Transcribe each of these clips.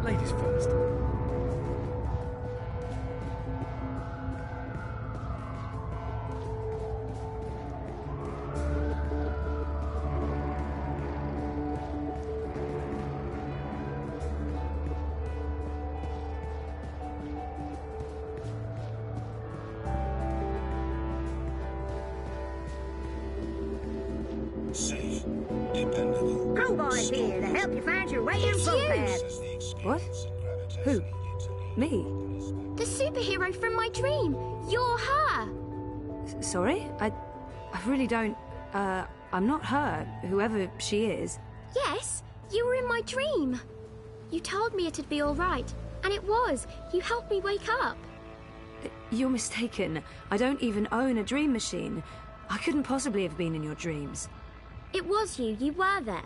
Ladies first. Safe, dependable. Crowboy's here to help you find your way in footpath. What? Who? Me? The superhero from my dream. You're her. Sorry? I really don't... I'm not her, whoever she is. Yes, you were in my dream. You told me it'd be all right, and it was. You helped me wake up. You're mistaken. I don't even own a dream machine. I couldn't possibly have been in your dreams. It was you. You were there.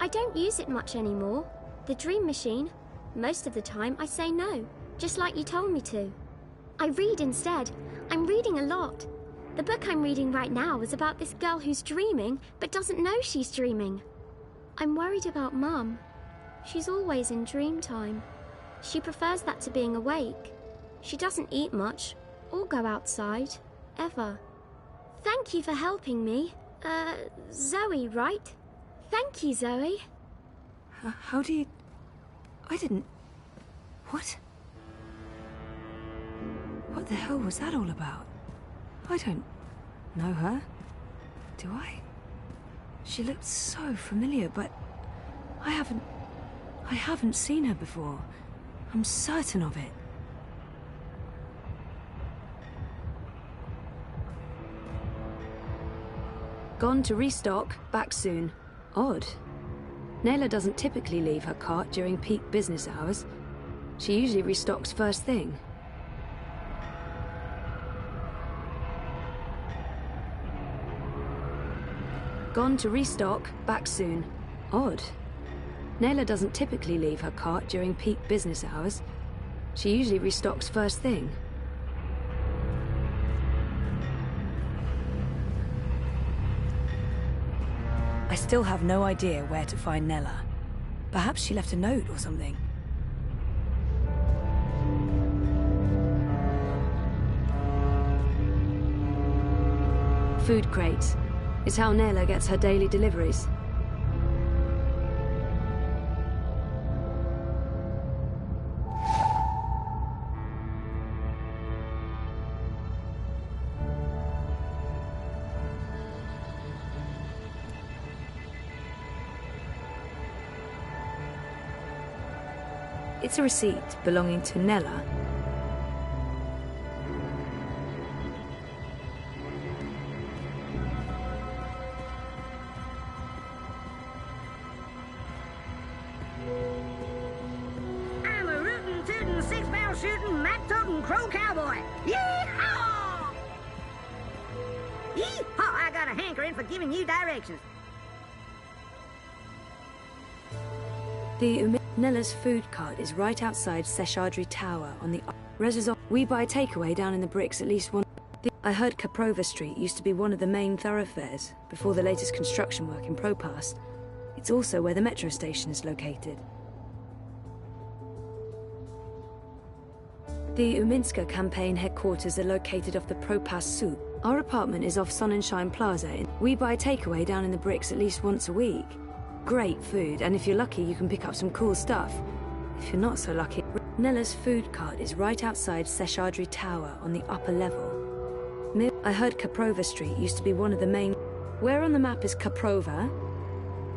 I don't use it much anymore. The dream machine. Most of the time, I say no, just like you told me to. I read instead. I'm reading a lot. The book I'm reading right now is about this girl who's dreaming, but doesn't know she's dreaming. I'm worried about Mum. She's always in dream time. She prefers that to being awake. She doesn't eat much, or go outside, ever. Thank you for helping me. Zoe, right? Thank you, Zoe. How do you... I didn't... What? What the hell was that all about? I don't know her. Do I? She looked so familiar, but I haven't seen her before. I'm certain of it. Gone to restock, back soon. Odd. Nayla doesn't typically leave her cart during peak business hours. She usually restocks first thing. Gone to restock, back soon. Odd. Nayla doesn't typically leave her cart during peak business hours. She usually restocks first thing. I still have no idea where to find Nella. Perhaps she left a note or something. Food crates. It's how Nella gets her daily deliveries. It's a receipt belonging to Nella. I'm a rootin', tootin', six-barrel shooting, map-toting crow cowboy. Yee-haw! Yee-haw! I got a hankering for giving you directions. Nella's food cart is right outside Seshadri Tower on the Resizov. We buy takeaway down in the bricks at least one. I heard Kaprova Street used to be one of the main thoroughfares before the latest construction work in Propass. It's also where the metro station is located. The Uminska campaign headquarters are located off the Propass Soup. Our apartment is off Sonnenschein Plaza. We buy takeaway down in the bricks at least once a week. Great food, and if you're lucky, you can pick up some cool stuff. If you're not so lucky, Nella's food cart is right outside Seshadri Tower on the upper level. I heard Kaprova Street used to be one of the main... Where on the map is Kaprova?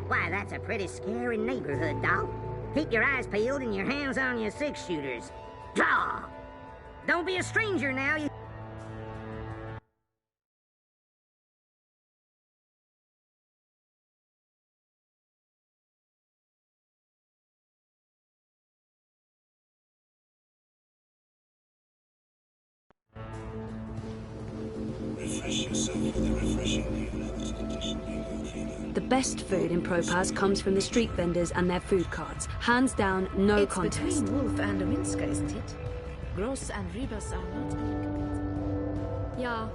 Why, that's a pretty scary neighborhood, doll. Keep your eyes peeled and your hands on your six-shooters. Draw! Don't be a stranger now, you... The best food in Propas comes from the street vendors and their food carts. Hands down, no contest. It's between Wolf and Ominska, isn't it? Gross and Ribas are not connected. Yeah.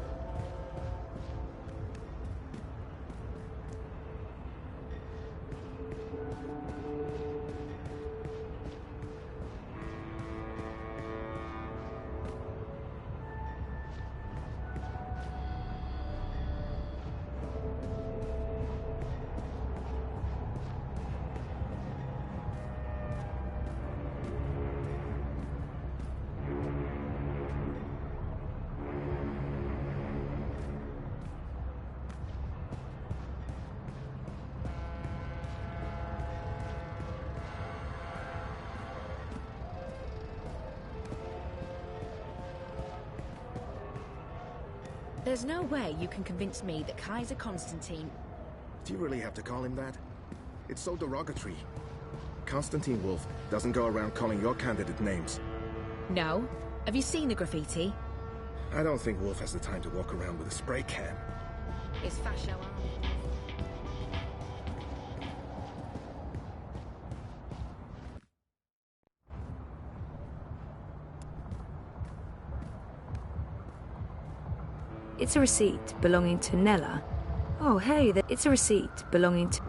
There's no way you can convince me that Kaiser Constantine... Do you really have to call him that? It's so derogatory. Constantine Wolf doesn't go around calling your candidate names. No? Have you seen the graffiti? I don't think Wolf has the time to walk around with a spray can. It's fascio. It's a receipt belonging to Nella. Oh, hey, it's a receipt belonging to...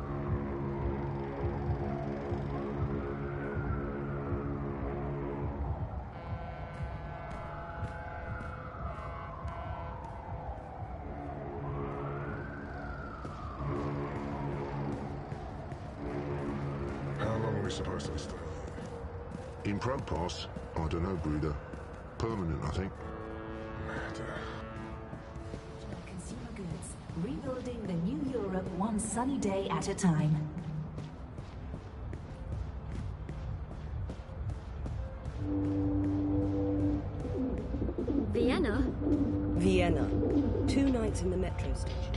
How long are we supposed to stay? In Propas? I don't know, Bruder. Permanent, I think. Consumer goods, rebuilding the new Europe one sunny day at a time. Vienna? Vienna. 2 nights in the metro station.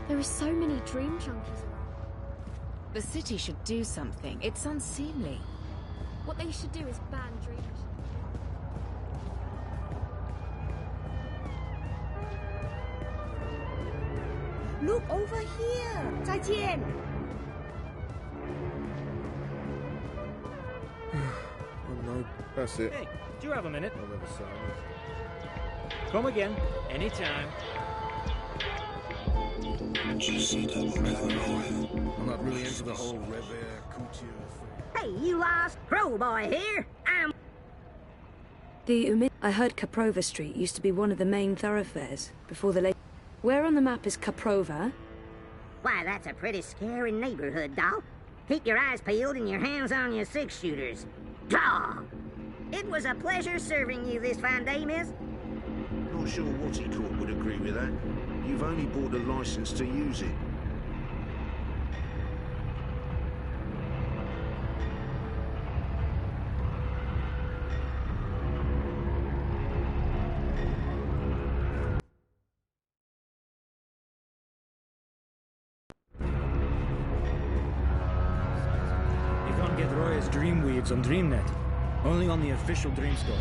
There are so many dream junkies around. The city should do something. It's unseemly. What they should do is ban dream machines. Look over here! 再见! Oh no, that's it. Hey, do you have a minute? I'll never sell it. Come again, anytime. I'm not really into the whole Revere couture thing. Hey, you lost Crow Boy here. I heard Caprova Street used to be one of the main thoroughfares before the late... Where on the map is Caprova? Why, that's a pretty scary neighborhood, doll. Keep your eyes peeled and your hands on your 6-shooters. Draw! It was a pleasure serving you this fine day, miss. Not sure Watty Court would agree with that. You've only bought a license to use it. You can't get Roy's Dreamweaves on DreamNet. Only on the official Dream Store.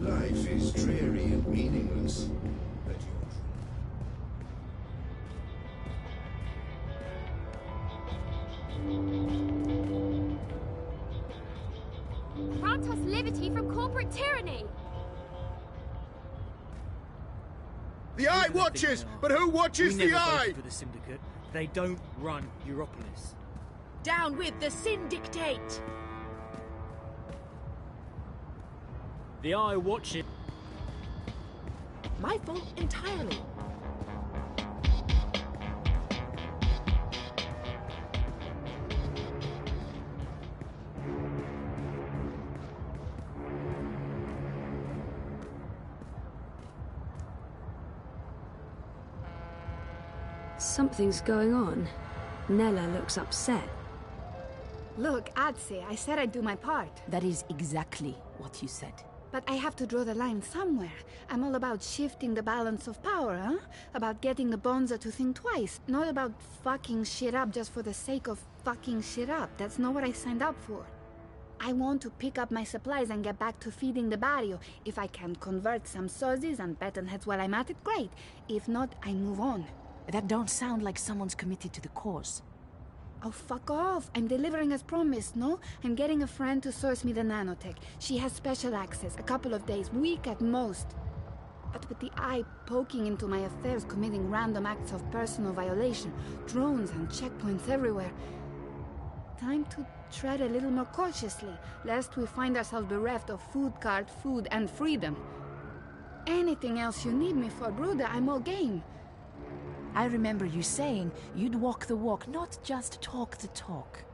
Life is dreary and meaningless. Grant us liberty from corporate tyranny! The Eye watches, but who watches We the never Eye? voted for the Syndicate. They don't run Europolis. Down with the Syndicate! The Eye watches. My fault entirely. Something's going on. Nella looks upset. Look, Atse, I said I'd do my part. That is exactly what you said. But I have to draw the line somewhere. I'm all about shifting the balance of power, huh? About getting the Bonza to think twice. Not about fucking shit up just for the sake of fucking shit up. That's not what I signed up for. I want to pick up my supplies and get back to feeding the barrio. If I can convert some sozzies and baton heads while I'm at it, great. If not, I move on. That don't sound like someone's committed to the cause. Oh, fuck off. I'm delivering as promised, no? I'm getting a friend to source me the nanotech. She has special access, a couple of days, week at most. But with the eye poking into my affairs, committing random acts of personal violation, drones and checkpoints everywhere. Time to tread a little more cautiously, lest we find ourselves bereft of food cart, food, and freedom. Anything else you need me for, Bruder, I'm all game. I remember you saying you'd walk the walk, not just talk the talk.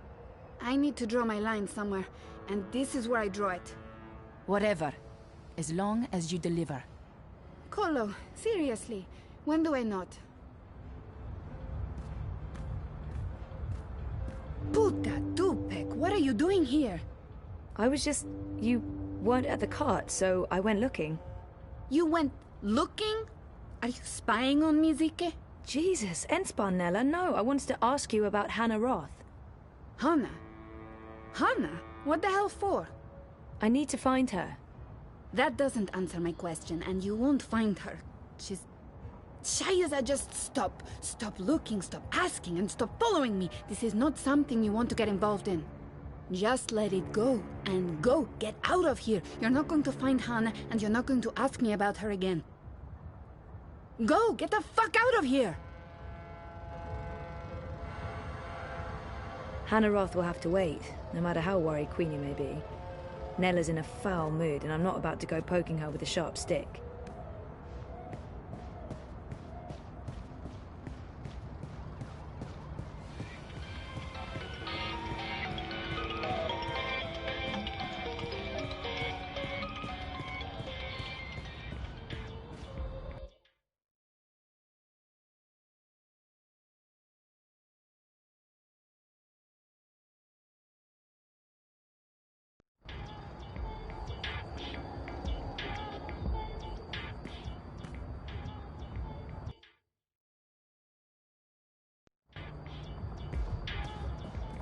I need to draw my line somewhere, and this is where I draw it. Whatever, as long as you deliver. Colo, seriously, when do I not? Puta Tupek, what are you doing here? I was just... you weren't at the cart, so I went looking. You went looking? Are you spying on me, Zike? Jesus, Ensparnella, no, I wanted to ask you about Hannah Roth. Hannah? Hannah? What the hell for? I need to find her. That doesn't answer my question, and you won't find her. She's... Shayaza, just stop. Stop looking, stop asking, and stop following me. This is not something you want to get involved in. Just let it go, and go. Get out of here. You're not going to find Hannah, and you're not going to ask me about her again. Go! Get the fuck out of here! Hannah Roth will have to wait, no matter how worried Queenie may be. Nella's in a foul mood, and I'm not about to go poking her with a sharp stick.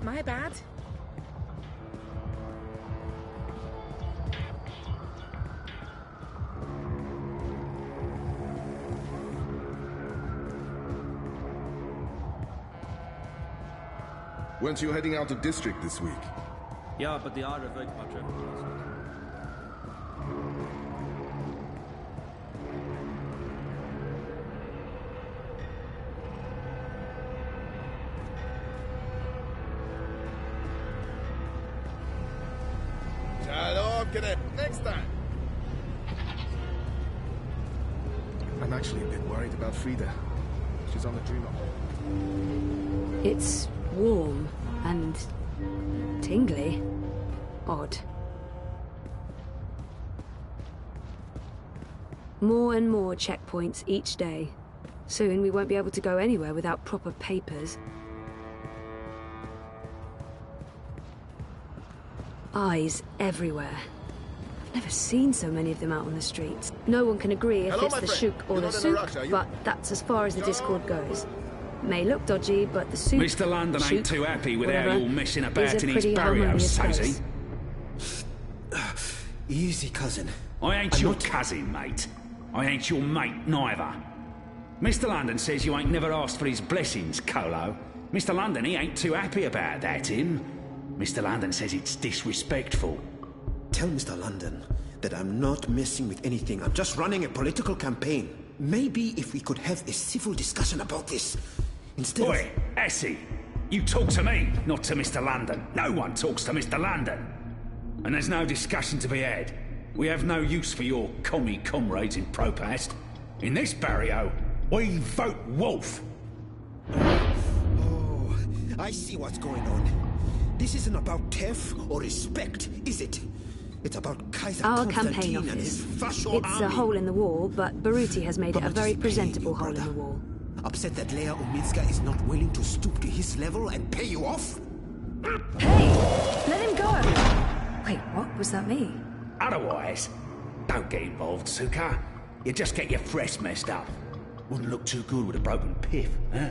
My bad. Weren't you heading out to District this week? Ja, but the are revoked my driver's license. Next time. I'm actually a bit worried about Frida. She's on the Dreamfall. It's warm and tingly. Odd. More and more checkpoints each day. Soon we won't be able to go anywhere without proper papers. Eyes everywhere. I've never seen so many of them out on the streets. No one can agree if it's the Shook or the Souk, but that's as far as the Discord goes. May look dodgy, but the Souk, Mr. London ain't too happy with how you're messing about in his pretty barrios, harmonious has he? Easy, cousin. I ain't your cousin, mate. I ain't your mate, neither. Mr. London says you ain't never asked for his blessings, Colo. Mr. London, he ain't too happy about that, him. Mr. London says it's disrespectful. Tell Mr. London that I'm not messing with anything. I'm just running a political campaign. Maybe if we could have a civil discussion about this, instead Oi, Essie, you talk to me, not to Mr. London. No one talks to Mr. London. And there's no discussion to be had. We have no use for your commie comrades in Propast. In this barrio, we vote wolf. Oh, I see what's going on. This isn't about TEF or respect, is it? It's about Kaiser Our Constantine campaign and office. his fascio It's army. a hole in the wall, but Baruti has made it a very presentable hole in the wall. Upset that Leia Umitska is not willing to stoop to his level and pay you off? Hey! Let him go! Wait, what? Was that me? Otherwise, don't get involved, Suka. You just get your fresh messed up. Wouldn't look too good with a broken piff, huh?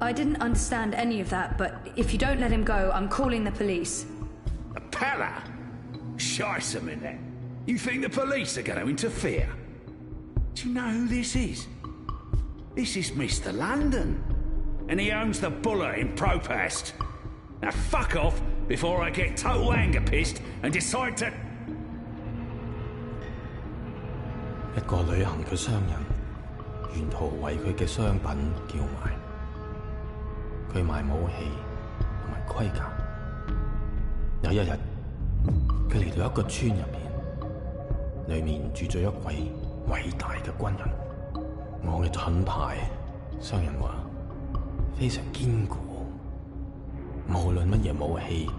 I didn't understand any of that, but if you don't let him go, I'm calling the police. A palla? Shice a minute. You think the police are going to interfere? Do you know who this is? This is Mr. London. And he owns the Buller in Propast. Now fuck off before I get total anger pissed and decide to... 一個旅行嘅商人，沿途為佢嘅商品叫賣。佢賣武器同埋盔甲。有一日，佢嚟到一個村入邊，裏面住咗一位偉大嘅軍人。我嘅盾牌，商人話非常堅固，無論乜嘢武器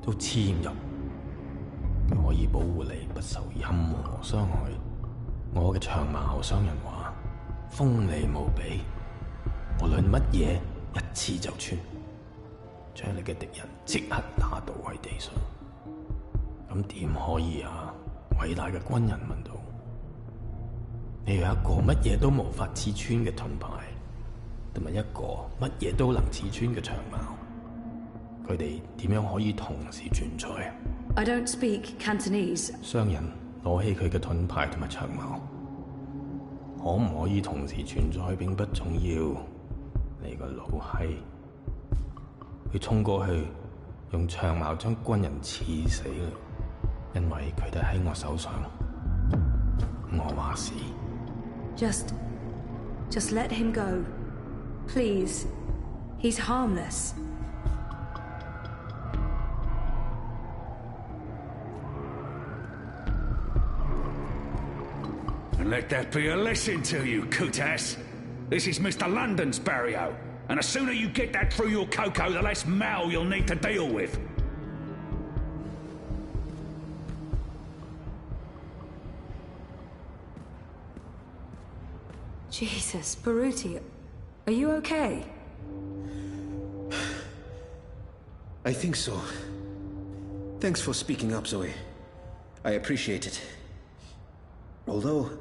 都黐唔入，可以保護你不受任何傷害。我嘅長矛，商人話鋒利無比，無論乜嘢一刺就穿，將你嘅敵人即刻打倒喺地上。咁點可以啊？偉大嘅軍人問道。你有一個乜嘢都無法刺穿嘅盾牌，同埋一個乜嘢都能刺穿嘅長矛，佢哋點樣可以同時存在 I don't speak Cantonese. 商人攞起佢嘅盾牌同埋長矛，可唔可以同時存在並不重要。你個老閪，佢衝過去，用長矛將軍人刺死啦，因為佢哋喺我手上。我話事。Just let him go. Please. He's harmless. And let that be a lesson to you, Kutas. This is Mr. London's barrio, and the sooner you get that through your cocoa, the less mal you'll need to deal with. Jesus, Baruti, are you okay? I think so. Thanks for speaking up, Zoe. I appreciate it. Although,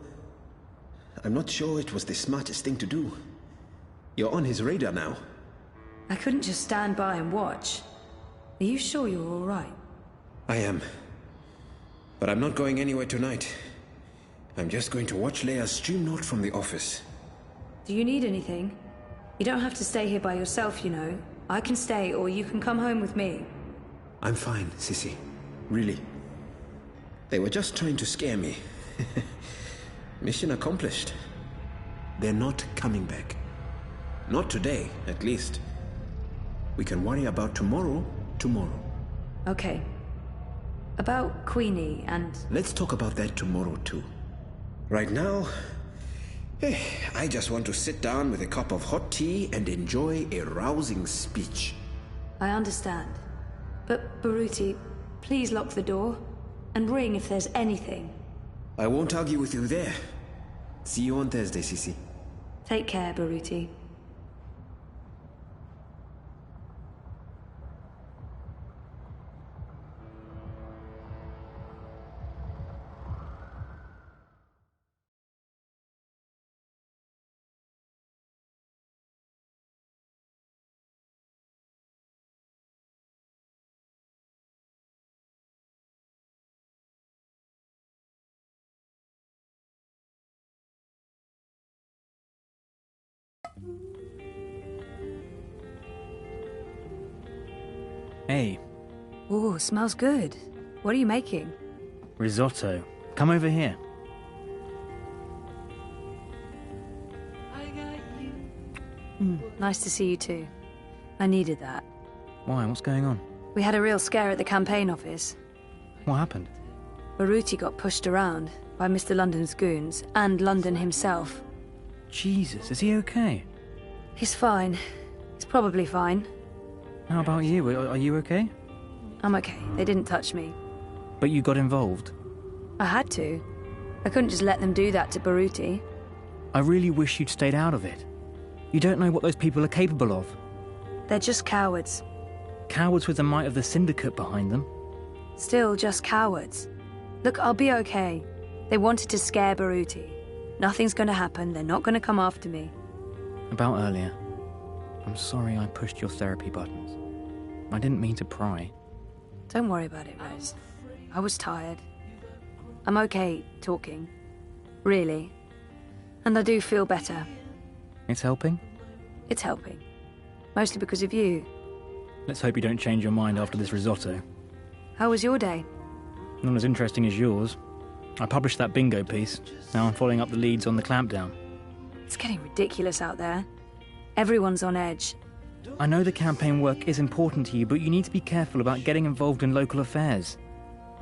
I'm not sure it was the smartest thing to do. You're on his radar now. I couldn't just stand by and watch. Are you sure you're all right? I am. But I'm not going anywhere tonight. I'm just going to watch Leia's stream note from the office. Do you need anything? You don't have to stay here by yourself, you know. I can stay, or you can come home with me. I'm fine, Sissy. Really. They were just trying to scare me. Mission accomplished. They're not coming back. Not today, at least. We can worry about tomorrow. Okay. About Queenie and... Let's talk about that tomorrow, too. Right now, I just want to sit down with a cup of hot tea and enjoy a rousing speech. I understand. But, Baruti, please lock the door. And ring if there's anything. I won't argue with you there. See you on Thursday, Sissy. Take care, Baruti. Hey. Ooh, smells good. What are you making? Risotto. Come over here. Nice to see you too. I needed that. Why? What's going on? We had a real scare at the campaign office. What happened? Baruti got pushed around by Mr. London's goons, and London himself. Jesus, is he okay? He's fine. He's probably fine. How about you? Are you okay? I'm okay. They didn't touch me. But you got involved? I had to. I couldn't just let them do that to Baruti. I really wish you'd stayed out of it. You don't know what those people are capable of. They're just cowards. Cowards with the might of the Syndicate behind them. Still just cowards. Look, I'll be okay. They wanted to scare Baruti. Nothing's gonna happen, they're not gonna come after me. About earlier. I'm sorry I pushed your therapy buttons. I didn't mean to pry. Don't worry about it, Rose. I was tired. I'm okay talking. Really. And I do feel better. It's helping? It's helping. Mostly because of you. Let's hope you don't change your mind after this risotto. How was your day? Not as interesting as yours. I published that bingo piece. Now I'm following up the leads on the clampdown. It's getting ridiculous out there. Everyone's on edge. I know the campaign work is important to you, but you need to be careful about getting involved in local affairs.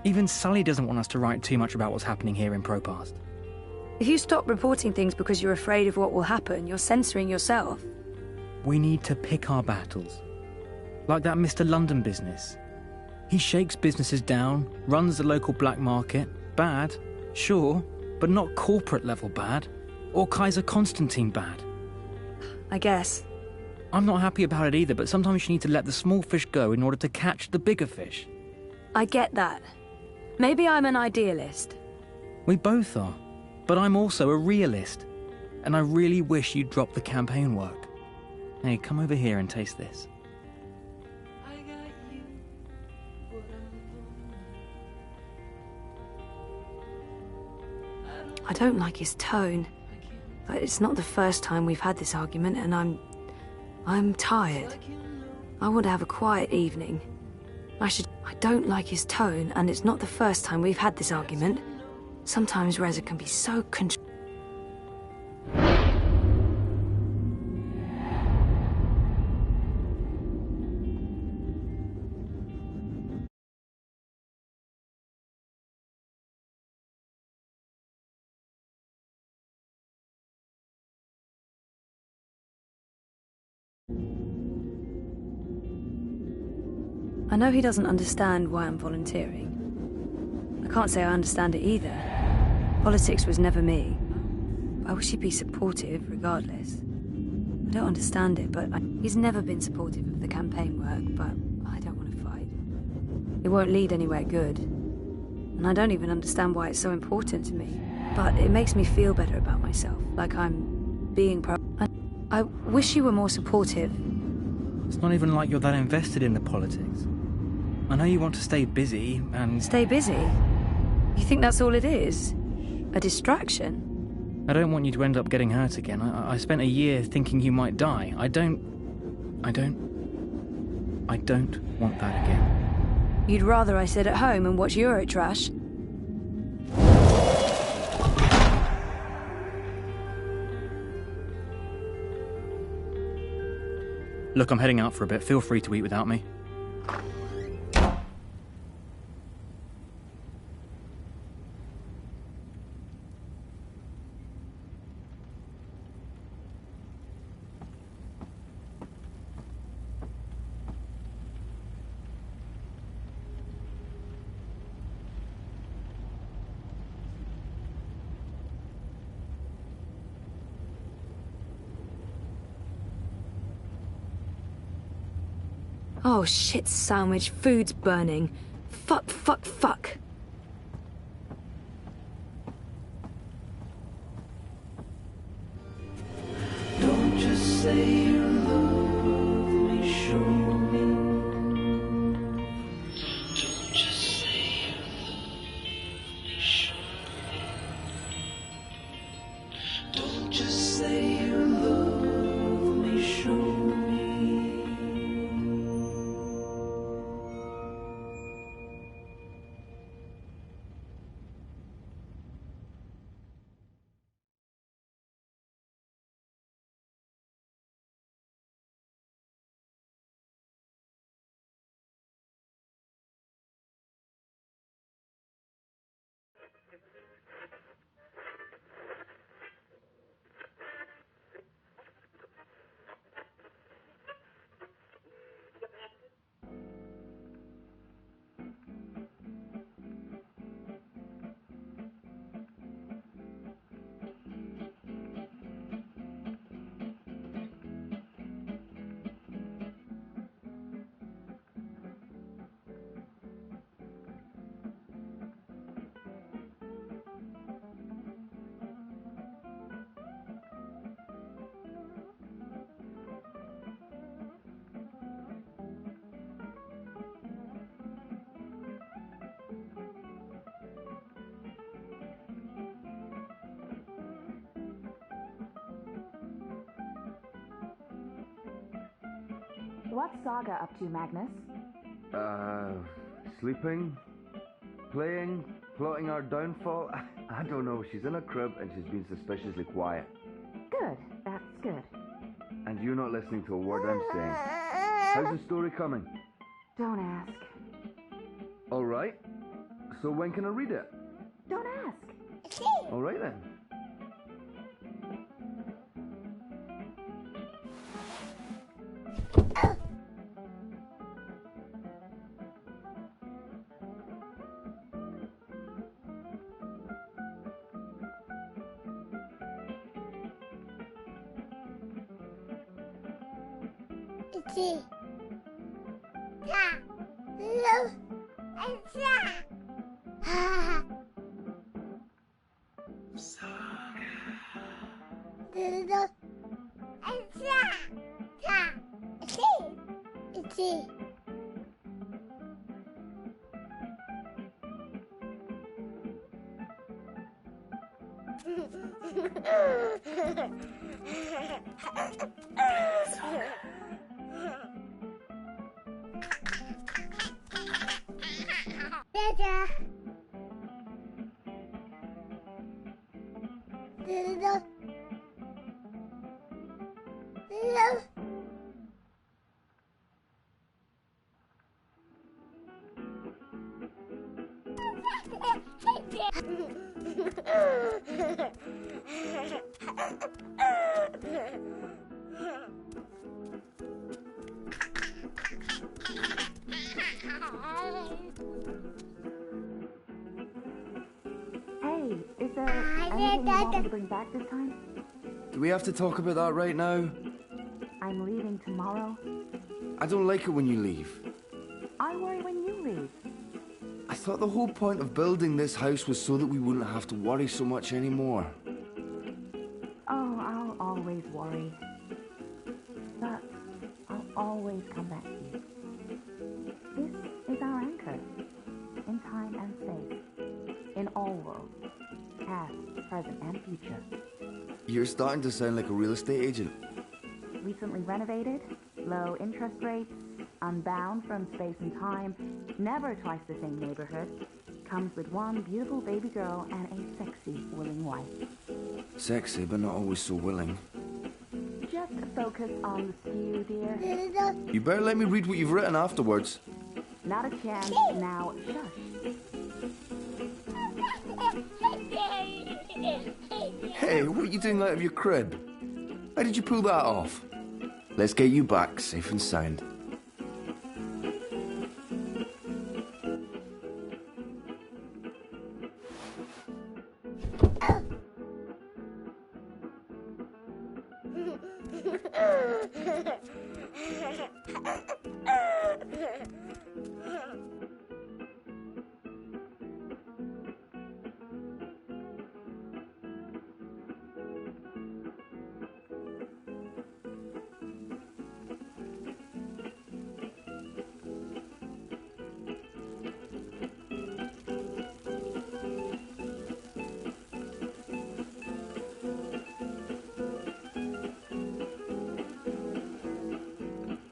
Even Sully doesn't want us to write too much about what's happening here in Propast. If you stop reporting things because you're afraid of what will happen, you're censoring yourself. We need to pick our battles. Like that Mr. London business. He shakes businesses down, runs the local black market. Bad, sure, but not corporate level bad. Or Kaiser Constantine bad. I guess. I'm not happy about it either, but sometimes you need to let the small fish go in order to catch the bigger fish. I get that. Maybe I'm an idealist. We both are. But I'm also a realist. And I really wish you'd drop the campaign work. Hey, come over here and taste this. I don't like his tone. But it's not the first time we've had this argument, and I'm tired. I want to have a quiet evening. I don't like his tone, and it's not the first time we've had this argument. Sometimes Reza can be so I know he doesn't understand why I'm volunteering. I can't say I understand it either. Politics was never me. I wish he'd be supportive, regardless. I don't understand it, but he's never been supportive of the campaign work, but I don't want to fight. It won't lead anywhere good. And I don't even understand why it's so important to me. But it makes me feel better about myself, like I'm being I wish you were more supportive. It's not even like you're that invested in the politics. I know you want to stay busy and... Stay busy? You think that's all it is? A distraction? I don't want you to end up getting hurt again. I spent a year thinking you might die. I don't want that again. You'd rather I sit at home and watch Eurotrash? Look, I'm heading out for a bit. Feel free to eat without me. Oh shit, sandwich. Food's burning. Fuck, fuck, fuck. Don't just say you love me, show me. Don't just say you love me, show me. Don't just say you love me, show me. What's Saga up to, Magnus? Sleeping, playing, plotting our downfall. I don't know. She's in a crib and she's been suspiciously quiet. Good. That's good. And you're not listening to a word I'm saying. How's the story coming? Don't ask. All right. So when can I read it? Don't ask. All right then. Hey, is there anything you want me to bring back this time? Do we have to talk about that right now? I'm leaving tomorrow. I don't like it when you leave. I worry when you leave. I thought the whole point of building this house was so that we wouldn't have to worry so much anymore. Oh, I'll always worry. But I'll always come back to you. This is our anchor. In time and space. In all worlds. Past, present, and future. You're starting to sound like a real estate agent. Recently renovated, low interest rates, unbound from space and time, never twice the same neighborhood, comes with one beautiful baby girl and a sexy, willing wife. Sexy, but not always so willing. Just focus on the skew, dear. You better let me read what you've written afterwards. Not a chance. Now, shush. Hey, what are you doing out of your crib? How did you pull that off? Let's get you back, safe and sound.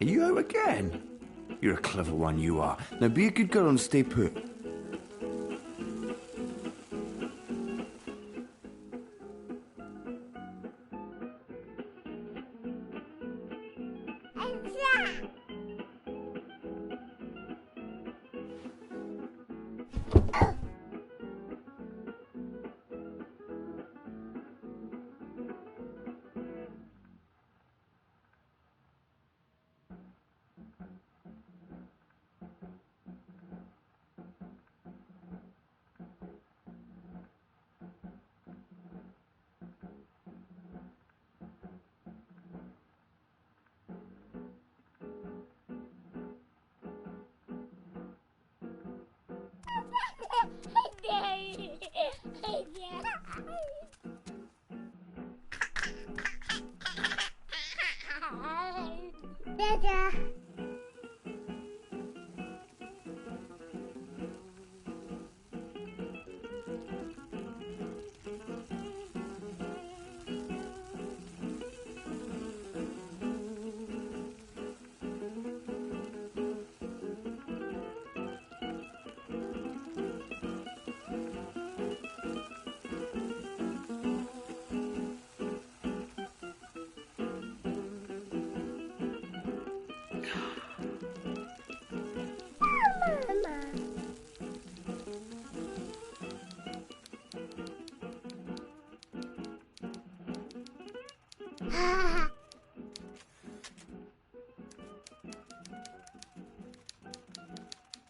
Are you out again? You're a clever one, you are. Now be a good girl and stay put. Dada.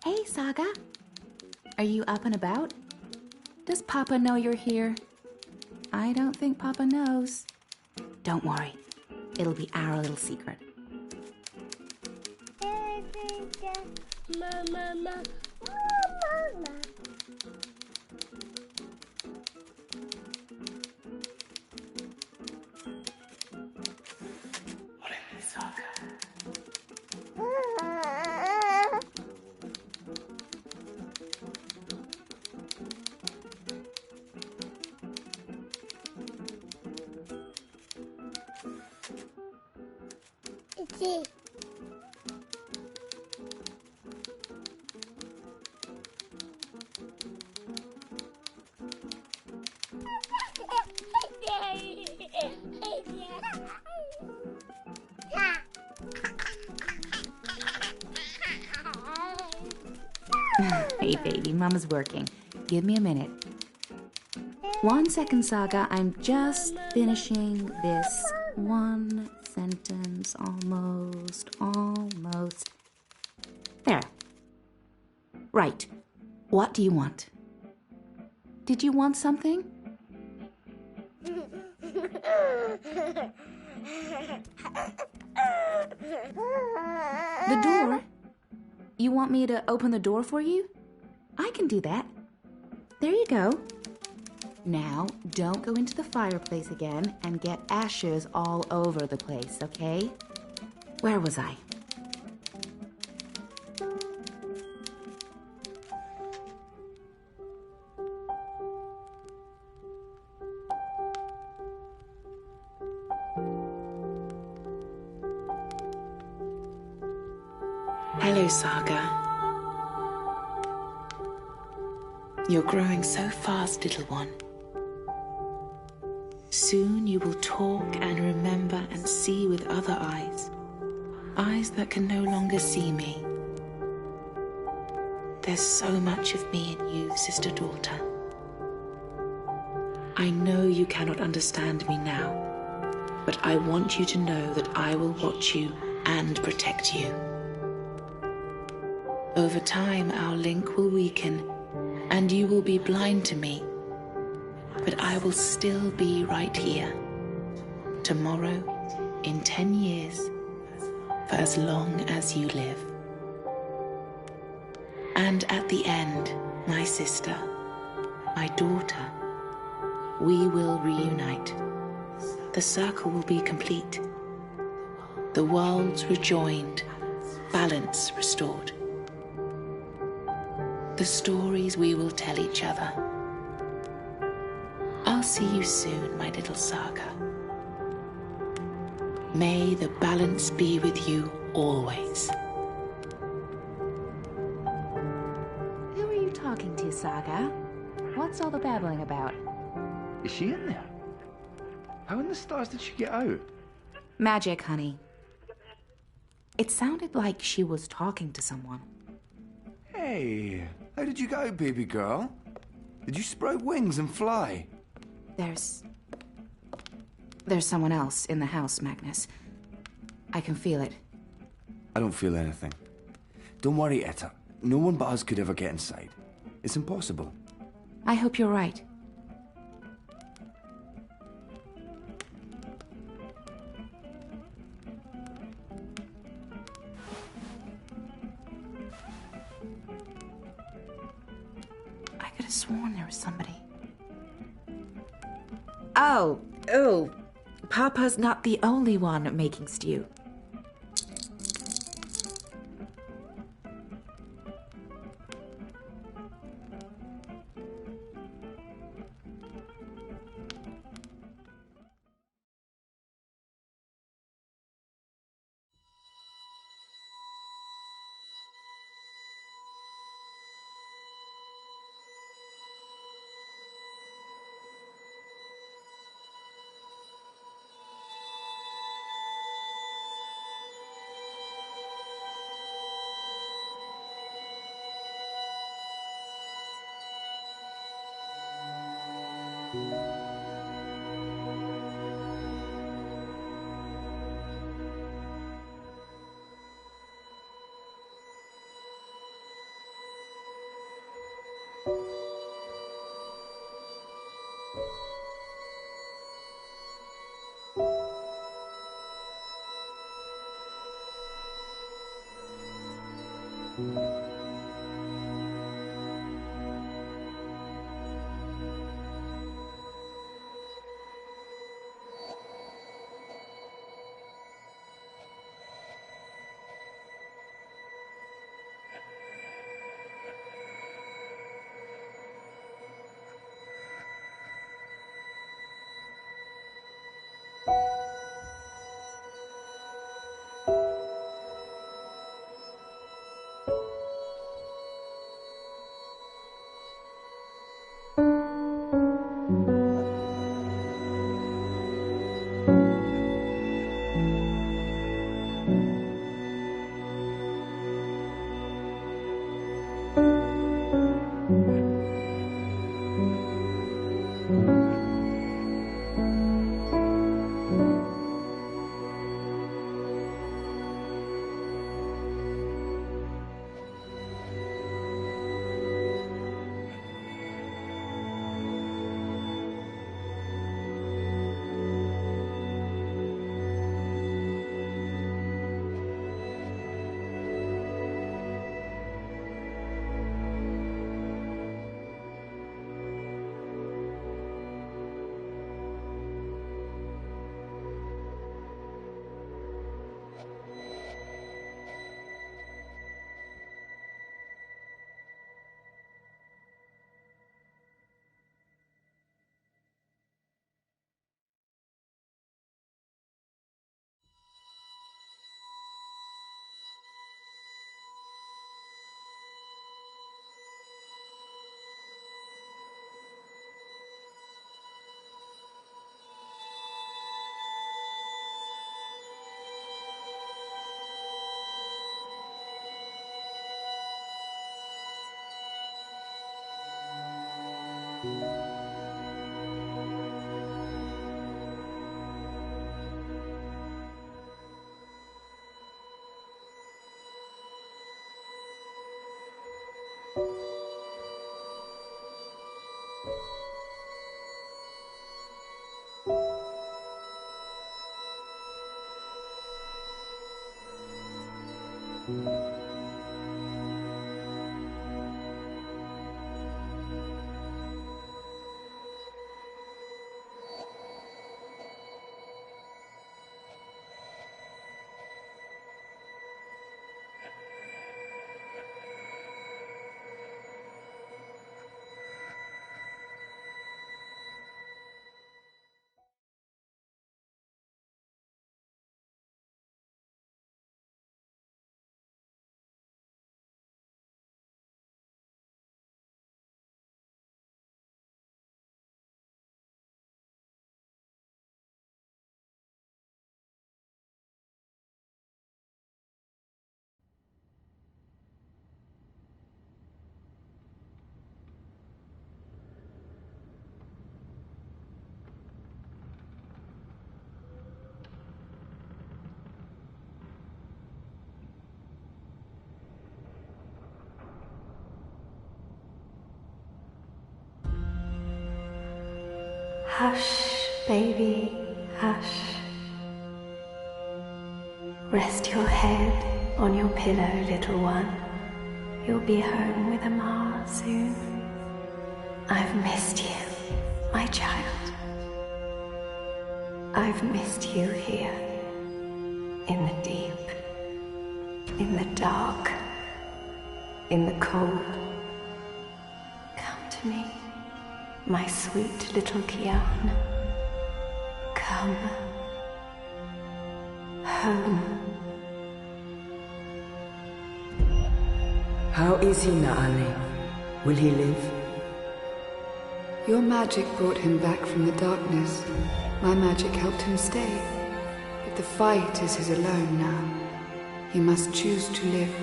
Hey, Saga. Are you up and about? Does Papa know you're here? I don't think Papa knows. Don't worry. It'll be our little secret. Mama. Hey, baby, Mama's working. Give me a minute. 1 second, Saga. I'm just finishing this one sentence. Almost. There. Right. What do you want? Did you want something? The door? You want me to open the door for you? I can do that. There you go. Now, don't go into the fireplace again and get ashes all over the place, okay? Where was I? Hello, Saga. You're growing so fast, little one. Soon you will talk and remember and see with other eyes. Eyes that can no longer see me. There's so much of me in you, sister-daughter. I know you cannot understand me now, but I want you to know that I will watch you and protect you. Over time, our link will weaken, and you will be blind to me. But I will still be right here. Tomorrow, in 10 years, for as long as you live. And at the end, my sister, my daughter, we will reunite. The circle will be complete. The worlds rejoined, balance restored. The stories we will tell each other. I'll see you soon, my little Saga. May the balance be with you always. Who are you talking to, Saga? What's all the babbling about? Is she in there? How in the stars did she get out? Magic, honey. It sounded like she was talking to someone. Hey, how did you go, baby girl? Did you sprout wings and fly? There's someone else in the house, Magnus. I can feel it. I don't feel anything. Don't worry, Etta. No one but us could ever get inside. It's impossible. I hope you're right. I could have sworn there was somebody. Oh, Papa's not the only one making stew. Hush, baby, hush. Rest your head on your pillow, little one. You'll be home with Amar soon. I've missed you, my child. I've missed you here, in the deep, in the dark, in the cold. Come to me, my sweet little Kian. Come home. How is he, Naale? Will he live? Your magic brought him back from the darkness. My magic helped him stay. But the fight is his alone now. He must choose to live.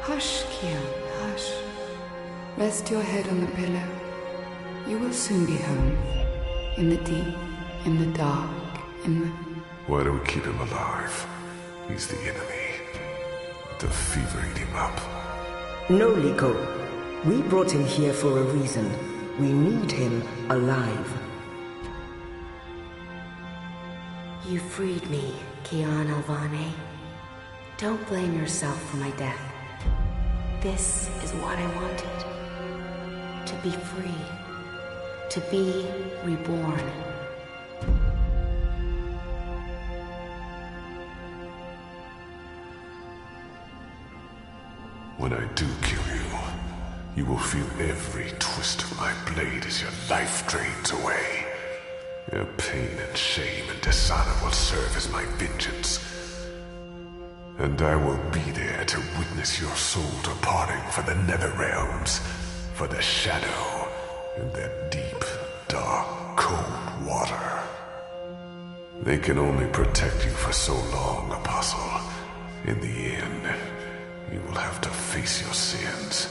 Hush, Kian, hush. Rest your head on the pillow. You will soon be home. In the deep, in the dark, in the... Why do we keep him alive? He's the enemy. The fever ate him up. No, Liko. We brought him here for a reason. We need him alive. You freed me, Kian Alvane. Don't blame yourself for my death. This is what I wanted. To be free. To be reborn. When I do kill you, you will feel every twist of my blade as your life drains away. Your pain and shame and dishonor will serve as my vengeance. And I will be there to witness your soul departing for the nether realms, for the shadow, and that deep, dark, cold water. They can only protect you for so long, Apostle. In the end, you will have to face your sins,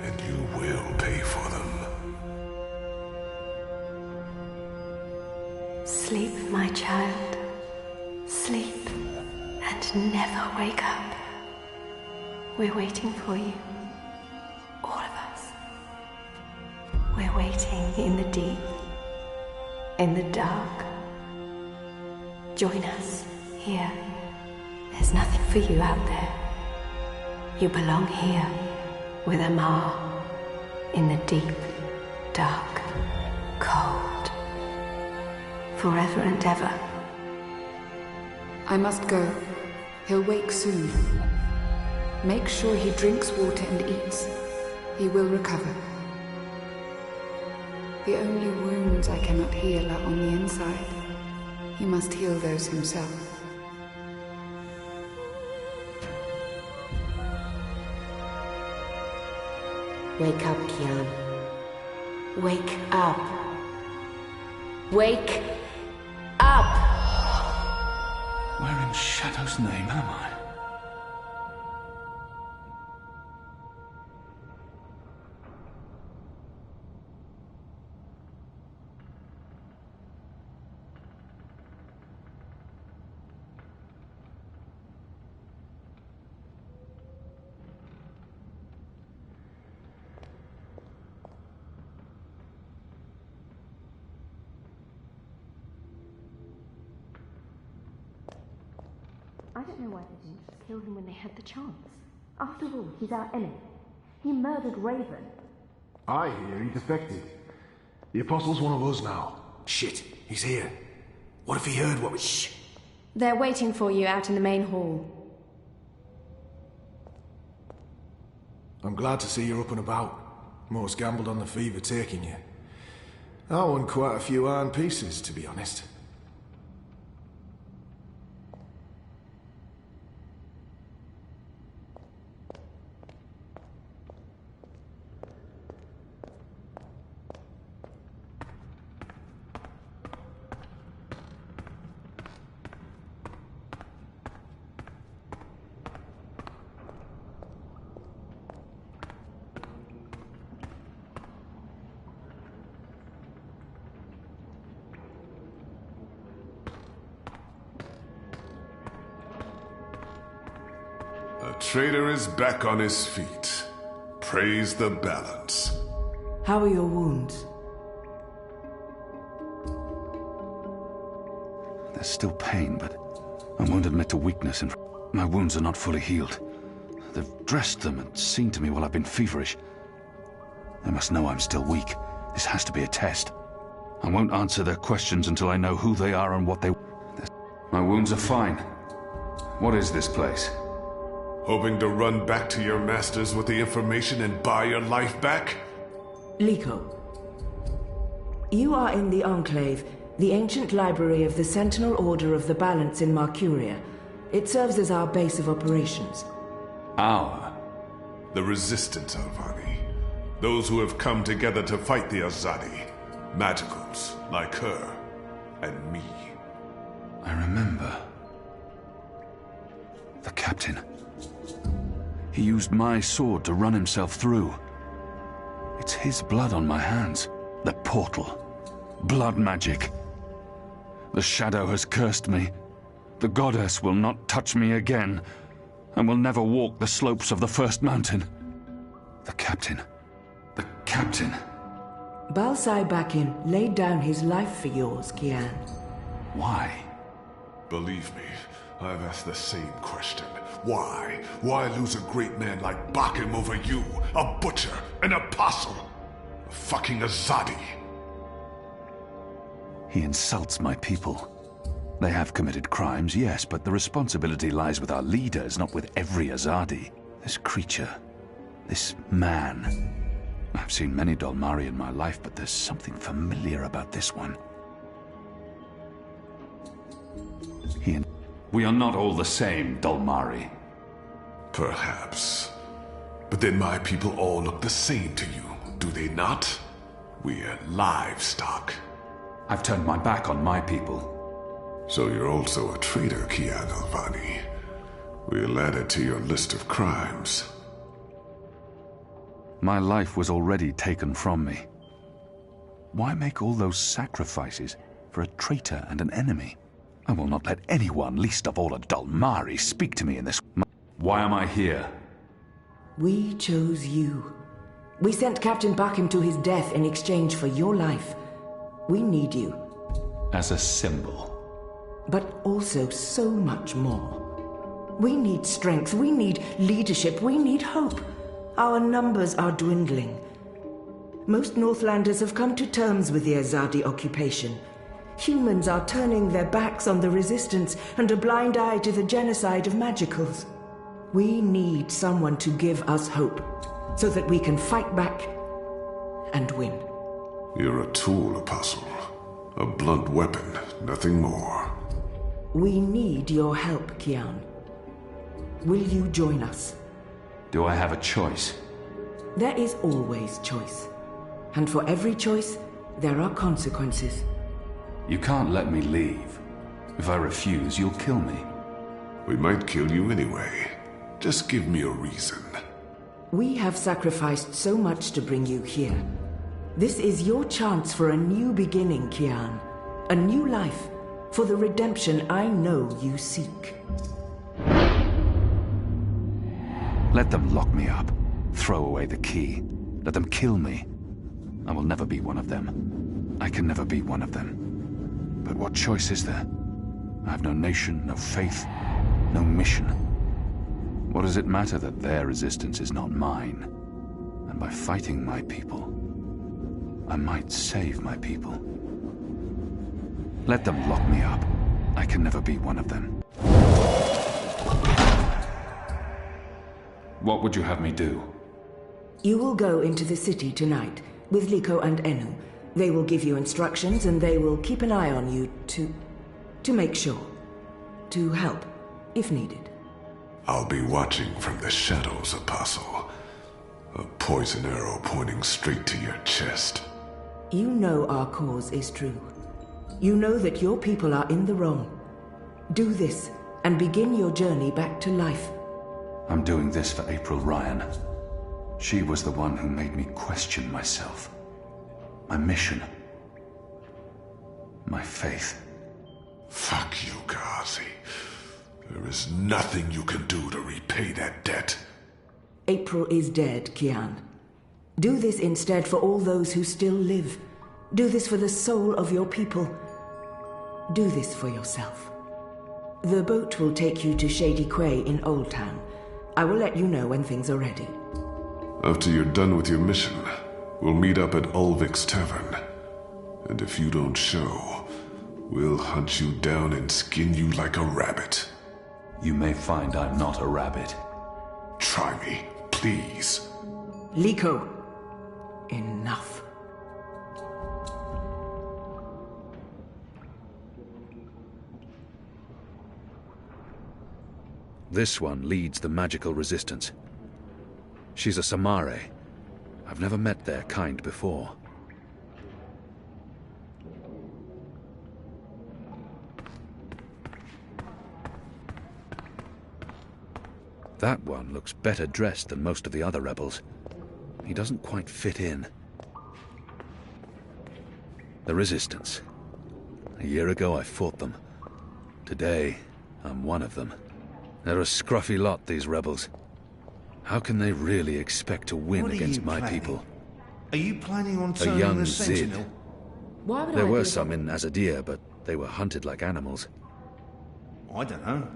and you will pay for them. Sleep, my child. Sleep and never wake up. We're waiting for you. All of us. We're waiting in the deep, in the dark. Join us here. There's nothing for you out there. You belong here with Amar in the deep, dark, cold. Forever and ever. I must go. He'll wake soon. Make sure he drinks water and eats. He will recover. The only wounds I cannot heal are on the inside. He must heal those himself. Wake up, Kian. Wake up. Wake up! Where in Shadow's name am I? I don't know why they didn't just kill him when they had the chance. After all, he's our enemy. He murdered Raven. I hear he defected. The Apostle's one of us now. Shit, he's here. What if he heard what we... Shh! They're waiting for you out in the main hall. I'm glad to see you're up and about. Most gambled on the fever taking you. I won quite a few iron pieces, to be honest. Traitor is back on his feet. Praise the balance. How are your wounds? There's still pain, but I won't admit to weakness, and my wounds are not fully healed. They've dressed them and seen to me while I've been feverish. They must know I'm still weak. This has to be a test. I won't answer their questions until I know who they are and what they... My wounds are fine. What is this place? Hoping to run back to your masters with the information and buy your life back? Liko, you are in the Enclave, the ancient library of the Sentinel Order of the Balance in Marcuria. It serves as our base of operations. Our? The Resistance, Alvani. Those who have come together to fight the Azadi. Magicals, like her, and me. I remember. The captain. He used my sword to run himself through. It's his blood on my hands. The portal. Blood magic. The shadow has cursed me. The goddess will not touch me again, and will never walk the slopes of the First Mountain. The captain. The captain. Balsai Bakin laid down his life for yours, Kian. Why? Believe me, I've asked the same question. Why? Why lose a great man like Bakim over you? A butcher, an apostle, a fucking Azadi. He insults my people. They have committed crimes, yes, but the responsibility lies with our leaders, not with every Azadi. This creature, this man. I've seen many Dolmari in my life, but there's something familiar about this one. We are not all the same, Dolmari. Perhaps. But then my people all look the same to you, do they not? We're livestock. I've turned my back on my people. So you're also a traitor, Kian Alvani. We'll add it to your list of crimes. My life was already taken from me. Why make all those sacrifices for a traitor and an enemy? I will not let anyone, least of all a Dolmari, speak to me in this... Why am I here? We chose you. We sent Captain Bakim to his death in exchange for your life. We need you. As a symbol. But also so much more. We need strength, we need leadership, we need hope. Our numbers are dwindling. Most Northlanders have come to terms with the Azadi occupation. Humans are turning their backs on the resistance and a blind eye to the genocide of magicals. We need someone to give us hope, so that we can fight back and win. You're a tool, Apostle. A blunt weapon, nothing more. We need your help, Kian. Will you join us? Do I have a choice? There is always choice. And for every choice, there are consequences. You can't let me leave. If I refuse, you'll kill me. We might kill you anyway. Just give me a reason. We have sacrificed so much to bring you here. This is your chance for a new beginning, Kian. A new life, for the redemption I know you seek. Let them lock me up. Throw away the key. Let them kill me. I will never be one of them. I can never be one of them. But what choice is there? I have no nation, no faith, no mission. What does it matter that their resistance is not mine? And by fighting my people, I might save my people. Let them lock me up. I can never be one of them. What would you have me do? You will go into the city tonight with Liko and Enu. They will give you instructions and they will keep an eye on you to make sure. To help, if needed. I'll be watching from the shadows, Apostle. A poison arrow pointing straight to your chest. You know our cause is true. You know that your people are in the wrong. Do this and begin your journey back to life. I'm doing this for April Ryan. She was the one who made me question myself. My mission. My faith. Fuck you, Ghazi. There is nothing you can do to repay that debt. April is dead, Kian. Do this instead for all those who still live. Do this for the soul of your people. Do this for yourself. The boat will take you to Shady Quay in Old Town. I will let you know when things are ready. After you're done with your mission, we'll meet up at Ulvik's Tavern. And if you don't show, we'll hunt you down and skin you like a rabbit. You may find I'm not a rabbit. Try me, please. Liko, enough. This one leads the magical resistance. She's a Samare. I've never met their kind before. That one looks better dressed than most of the other rebels. He doesn't quite fit in. The resistance. A year ago I fought them. Today, I'm one of them. They're a scruffy lot, these rebels. How can they really expect to win against my people? Are you planning on A turning young the Zid. Sentinel? Why would There I were be some in Azadir, but they were hunted like animals. I don't know.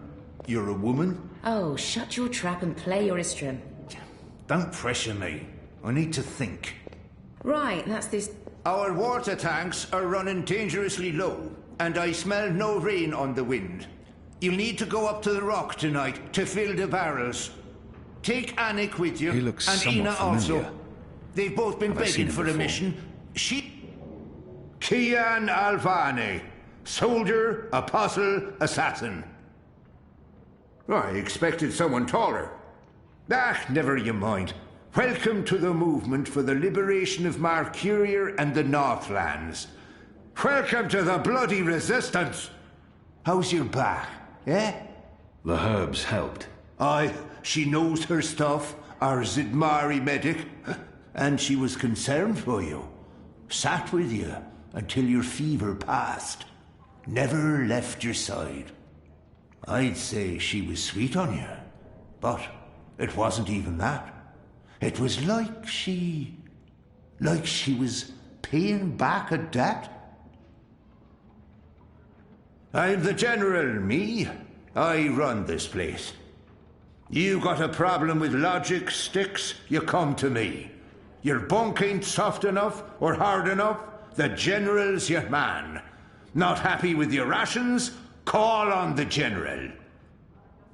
You're a woman? Oh, shut your trap and play your Istrum. Don't pressure me. I need to think. Right, that's this... Our water tanks are running dangerously low, and I smell no rain on the wind. You'll need to go up to the rock tonight to fill the barrels. Take Anik with you, He looks and somewhat Ina familiar. also. They've both been Have I seen begging him for a before? mission. Kian Alvani. Soldier, apostle, assassin. I expected someone taller. Never you mind. Welcome to the movement for the liberation of Marcuria and the Northlands. Welcome to the bloody resistance. How's your back, eh? The herbs helped. Aye, she knows her stuff, our Zidmari medic, and she was concerned for you. Sat with you until your fever passed. Never left your side. I'd say she was sweet on you, but it wasn't even that. It was like she was paying back a debt. I'm the general, me. I run this place. You got a problem with logic, Sticks, you come to me. Your bunk ain't soft enough or hard enough, the general's your man. Not happy with your rations? Call on the general.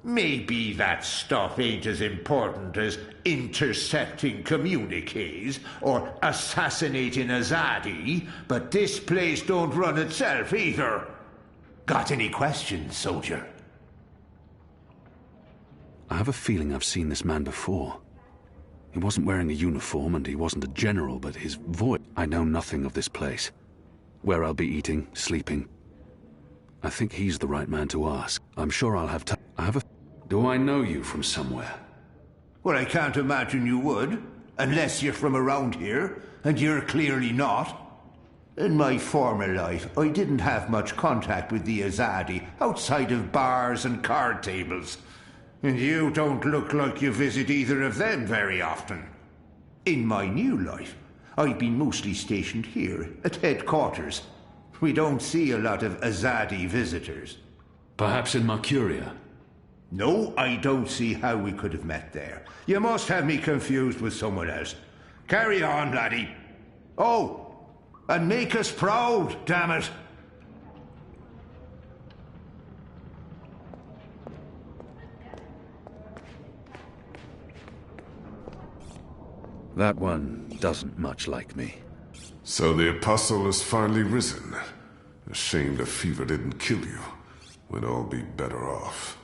Maybe that stuff ain't as important as intercepting communiques or assassinating Azadi, but this place don't run itself either. Got any questions, soldier? I have a feeling I've seen this man before. He wasn't wearing a uniform and he wasn't a general, but his voice... I know nothing of this place. Where I'll be eating, sleeping. I think he's the right man to ask. I'm sure I'll have time. Do I know you from somewhere? Well, I can't imagine you would, unless you're from around here, and you're clearly not. In my former life, I didn't have much contact with the Azadi outside of bars and card tables. And you don't look like you visit either of them very often. In my new life, I've been mostly stationed here at headquarters. We don't see a lot of Azadi visitors. Perhaps in Marcuria? No, I don't see how we could have met there. You must have me confused with someone else. Carry on, laddie. Oh, and make us proud, damn it. That one doesn't much like me. So the Apostle has finally risen. A shame the fever didn't kill you. We'd all be better off.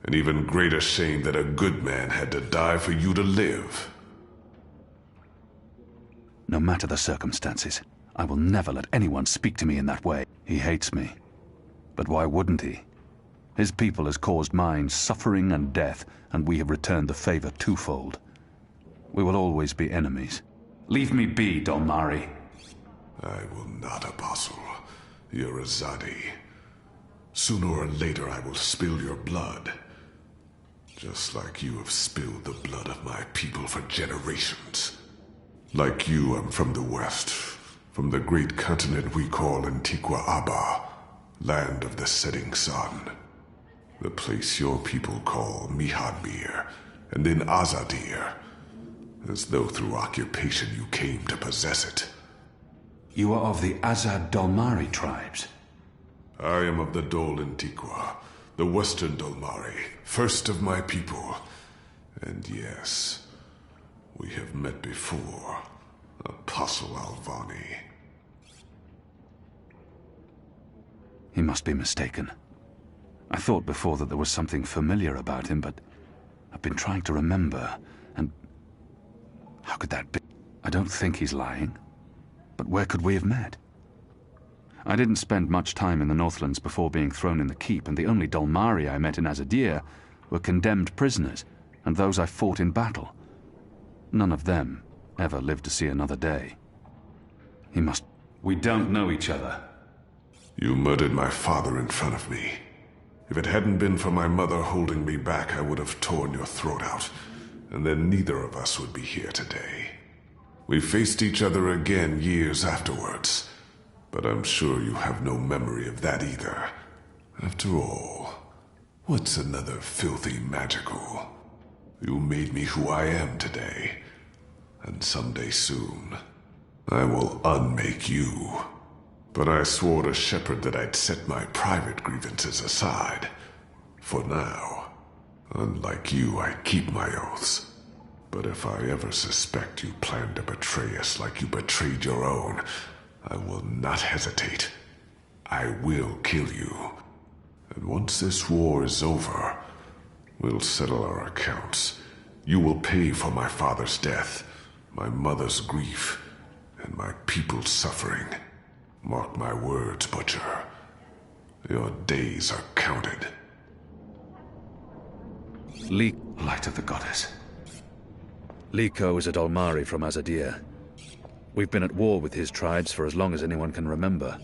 An even greater shame that a good man had to die for you to live. No matter the circumstances, I will never let anyone speak to me in that way. He hates me. But why wouldn't he? His people has caused mine suffering and death, and we have returned the favor twofold. We will always be enemies. Leave me be, Dolmari. I will not, Apostle. You're a Zadi. Sooner or later I will spill your blood. Just like you have spilled the blood of my people for generations. Like you, I'm from the west. From the great continent we call Antigua Aba. Land of the setting sun. The place your people call Mihadmir. And then Azadir. As though through occupation you came to possess it. You are of the Azad Dolmari tribes? I am of the Dol Antigua, the Western Dolmari, first of my people. And yes, we have met before, Apostle Alvani. He must be mistaken. I thought before that there was something familiar about him, but I've been trying to remember, and how could that be? I don't think he's lying. But where could we have met? I didn't spend much time in the Northlands before being thrown in the keep, and the only Dolmari I met in Azadir were condemned prisoners, and those I fought in battle. None of them ever lived to see another day. He must... We don't know each other. You murdered my father in front of me. If it hadn't been for my mother holding me back, I would have torn your throat out. and then neither of us would be here today. We faced each other again years afterwards, but I'm sure you have no memory of that either. After all, what's another filthy magical? You made me who I am today, and someday soon, I will unmake you. But I swore to Shepard that I'd set my private grievances aside. For now. Unlike you, I keep my oaths. But if I ever suspect you plan to betray us like you betrayed your own, I will not hesitate. I will kill you. And once this war is over, we'll settle our accounts. You will pay for my father's death, my mother's grief, and my people's suffering. Mark my words, Butcher. Your days are counted. Light of the Goddess. Liko is a Dolmari from Azadir. We've been at war with his tribes for as long as anyone can remember.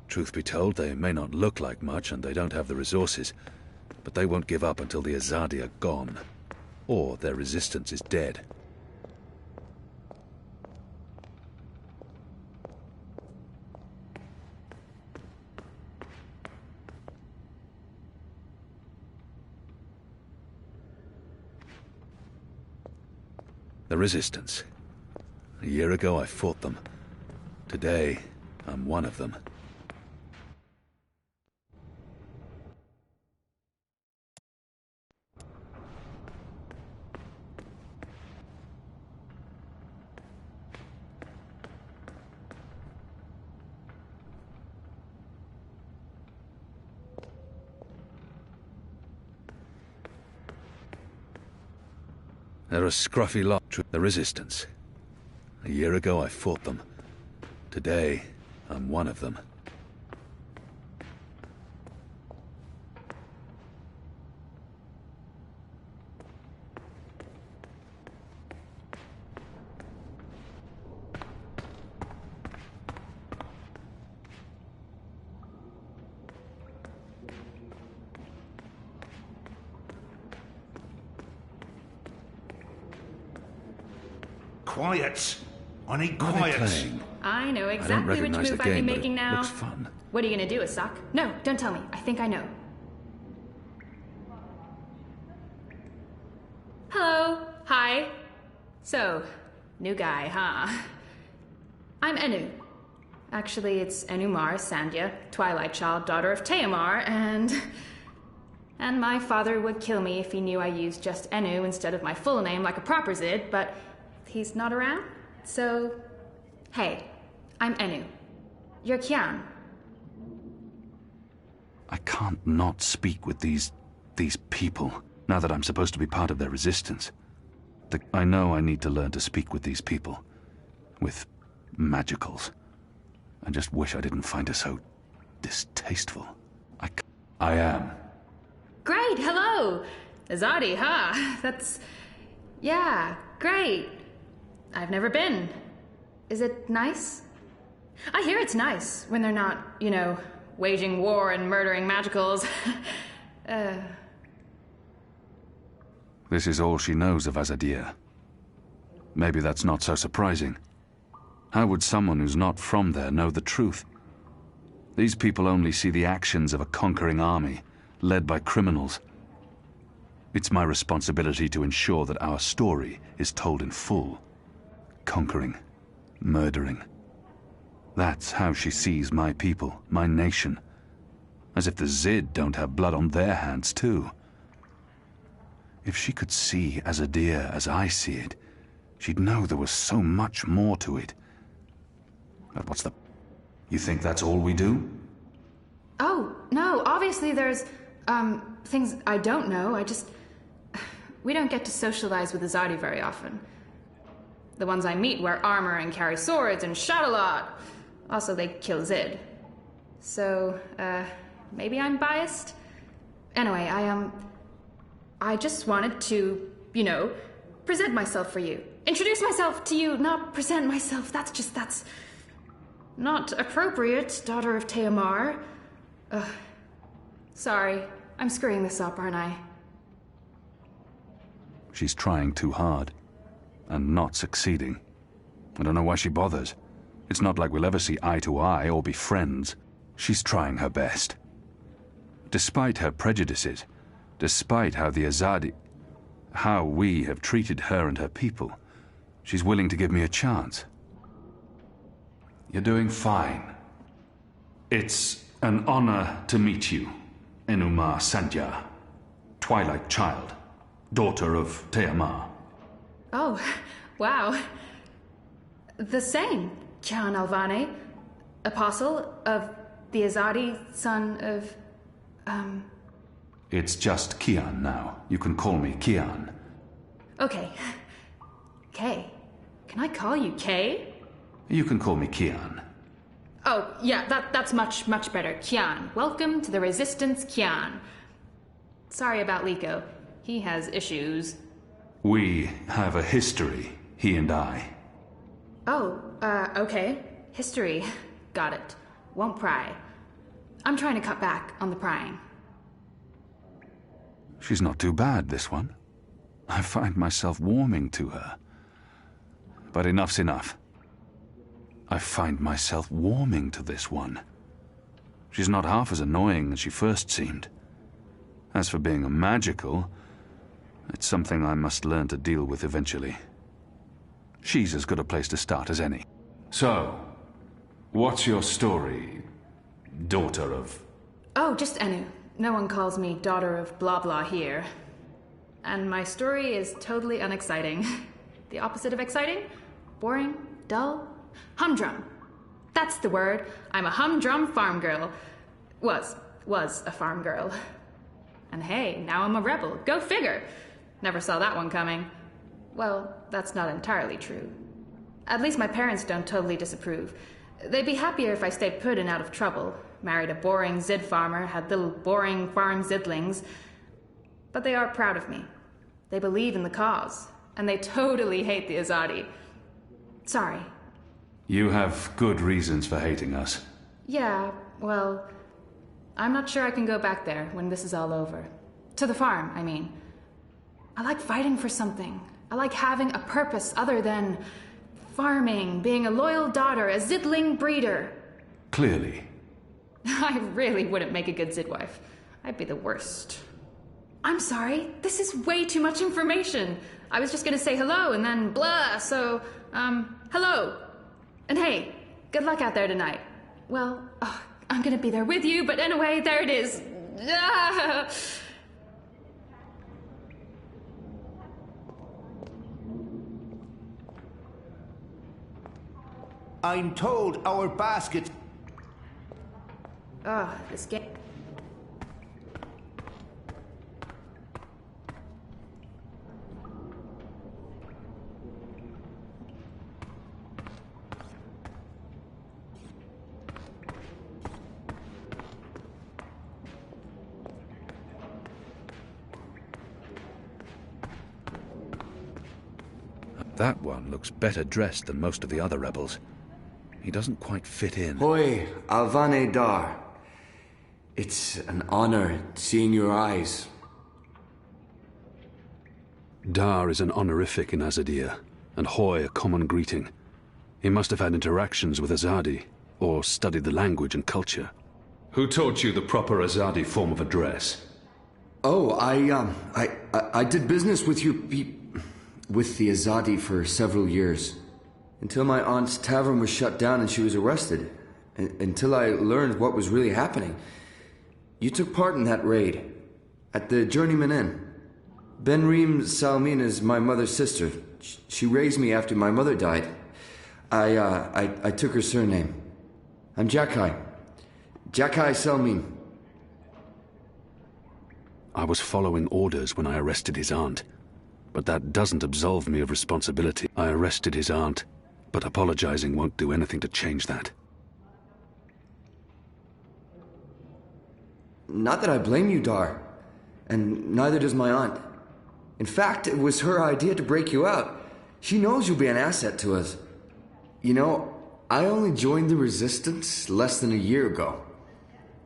Truth be told, they may not look like much and they don't have the resources, but they won't give up until the Azadi are gone, or their resistance is dead. The Resistance. A year ago I fought them. Today, I'm one of them. They're a scruffy lot. The Resistance. A year ago I fought them. Today, I'm one of them. Quiet! I need quiet! I know exactly which move I'd be making now. Looks fun. What are you gonna do, Asak? No, don't tell me. I think I know. Hello. Hi. So, new guy, huh? I'm Enu. Actually, it's Enumar Sandhya, Twilight Child, daughter of Teomar, and my father would kill me if he knew I used just Enu instead of my full name like a proper Zid, but he's not around, so... Hey, I'm Enu. You're Kian. I can't not speak with these people, now that I'm supposed to be part of their resistance. I know I need to learn to speak with these people. With magicals. I just wish I didn't find it so distasteful. I am. Great, hello! Azadi, huh? That's... yeah, great. I've never been. Is it nice? I hear it's nice when they're not, you know, waging war and murdering magicals. This is all she knows of Azadir. Maybe that's not so surprising. How would someone who's not from there know the truth? These people only see the actions of a conquering army, led by criminals. It's my responsibility to ensure that our story is told in full. Conquering, murdering. That's how she sees my people, my nation. As if the Zid don't have blood on their hands too. If she could see Azadir as I see it, she'd know there was so much more to it. But what's the... You think that's all we do? Oh, no, obviously there's, things I don't know. We don't get to socialize with Azadi very often. The ones I meet wear armor and carry swords and shout a lot. Also, they kill Zid. So, maybe I'm biased? Anyway, I just wanted to, present myself for you. Introduce myself to you, not present myself. That's not appropriate, daughter of Teomar. Sorry, I'm screwing this up, aren't I? She's trying too hard. And not succeeding. I don't know why she bothers. It's not like we'll ever see eye to eye or be friends. She's trying her best. Despite her prejudices, despite how we have treated her and her people, she's willing to give me a chance. You're doing fine. It's an honor to meet you, Enuma Sandja, Twilight Child, daughter of Teomar. Oh, wow. The same, Kian Alvane, apostle of the Azadi, son of, It's just Kian now. You can call me Kian. Okay. Kay. Can I call you Kay? You can call me Kian. Oh, yeah, that's much better. Kian. Welcome to the Resistance, Kian. Sorry about Liko. He has issues. We have a history, he and I. Oh, okay. History. Got it. Won't pry. I'm trying to cut back on the prying. She's not too bad, this one. I find myself warming to her. But enough's enough. I find myself warming to this one. She's not half as annoying as she first seemed. As for being a magical, it's something I must learn to deal with eventually. She's as good a place to start as any. So, what's your story, daughter of... Oh, just Enu. No one calls me daughter of blah blah here. And my story is totally unexciting. The opposite of exciting? Boring? Dull? Humdrum. That's the word. I'm a humdrum farm girl. Was a farm girl. And hey, now I'm a rebel. Go figure. Never saw that one coming. Well, that's not entirely true. At least my parents don't totally disapprove. They'd be happier if I stayed put and out of trouble. Married a boring Zid farmer, had little boring farm Zidlings. But they are proud of me. They believe in the cause. And they totally hate the Azadi. Sorry. You have good reasons for hating us. Yeah, well, I'm not sure I can go back there when this is all over. To the farm, I mean. I like fighting for something. I like having a purpose other than farming, being a loyal daughter, a Zidling breeder. Clearly. I really wouldn't make a good Zidwife. I'd be the worst. I'm sorry, this is way too much information. I was just gonna say hello and then blah, so, hello. And hey, good luck out there tonight. Well, I'm gonna be there with you, but anyway, there it is. I'm told our basket... This game... That one looks better dressed than most of the other rebels. He doesn't quite fit in. Hoi, Alvane Dar. It's an honor seeing your eyes. Dar is an honorific in Azadir, and Hoi a common greeting. He must have had interactions with Azadi, or studied the language and culture. Who taught you the proper Azadi form of address? Oh, I did business with with the Azadi for several years. Until my aunt's tavern was shut down and she was arrested. Until I learned what was really happening. You took part in that raid. At the Journeyman Inn. Benreem Salmin is my mother's sister. She raised me after my mother died. I took her surname. I'm Jakai. Jakai Salmin. I was following orders when I arrested his aunt. But that doesn't absolve me of responsibility. I arrested his aunt, but apologizing won't do anything to change that. Not that I blame you, Dar. And neither does my aunt. In fact, it was her idea to break you out. She knows you'll be an asset to us. You know, I only joined the Resistance less than a year ago.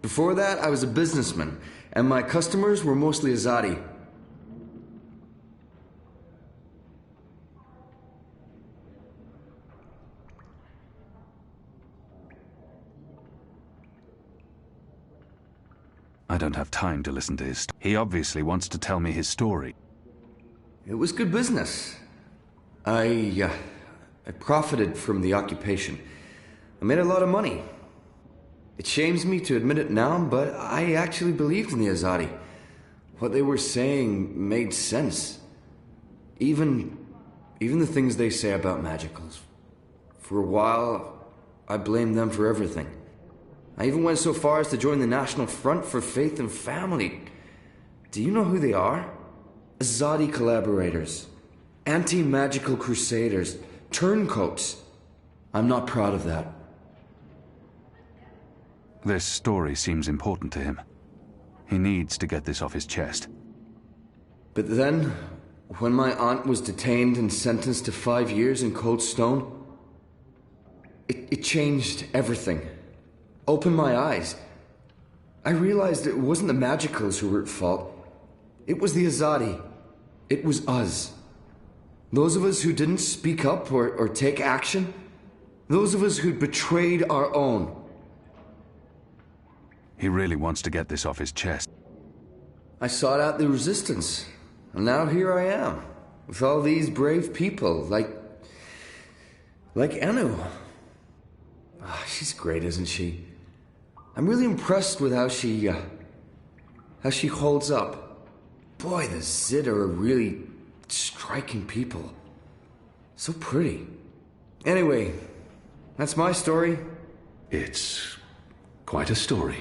Before that, I was a businessman, and my customers were mostly Azadi. I don't have time to listen to his... He obviously wants to tell me his story. It was good business. I profited from the occupation. I made a lot of money. It shames me to admit it now, but I actually believed in the Azadi. What they were saying made sense. Even the things they say about magicals. For a while, I blamed them for everything. I even went so far as to join the National Front for Faith and Family. Do you know who they are? Azadi collaborators. Anti-magical crusaders. Turncoats. I'm not proud of that. This story seems important to him. He needs to get this off his chest. But then, when my aunt was detained and sentenced to 5 years in Cold Stone, it changed everything. Opened my eyes. I realized it wasn't the magicals who were at fault. It was the Azadi. It was us. Those of us who didn't speak up or take action. Those of us who'd betrayed our own. He really wants to get this off his chest. I sought out the Resistance, and now here I am, with all these brave people, like Anu. Oh, she's great, isn't she? I'm really impressed with how she holds up. Boy, the Zid are really striking people. So pretty. Anyway, that's my story. It's quite a story.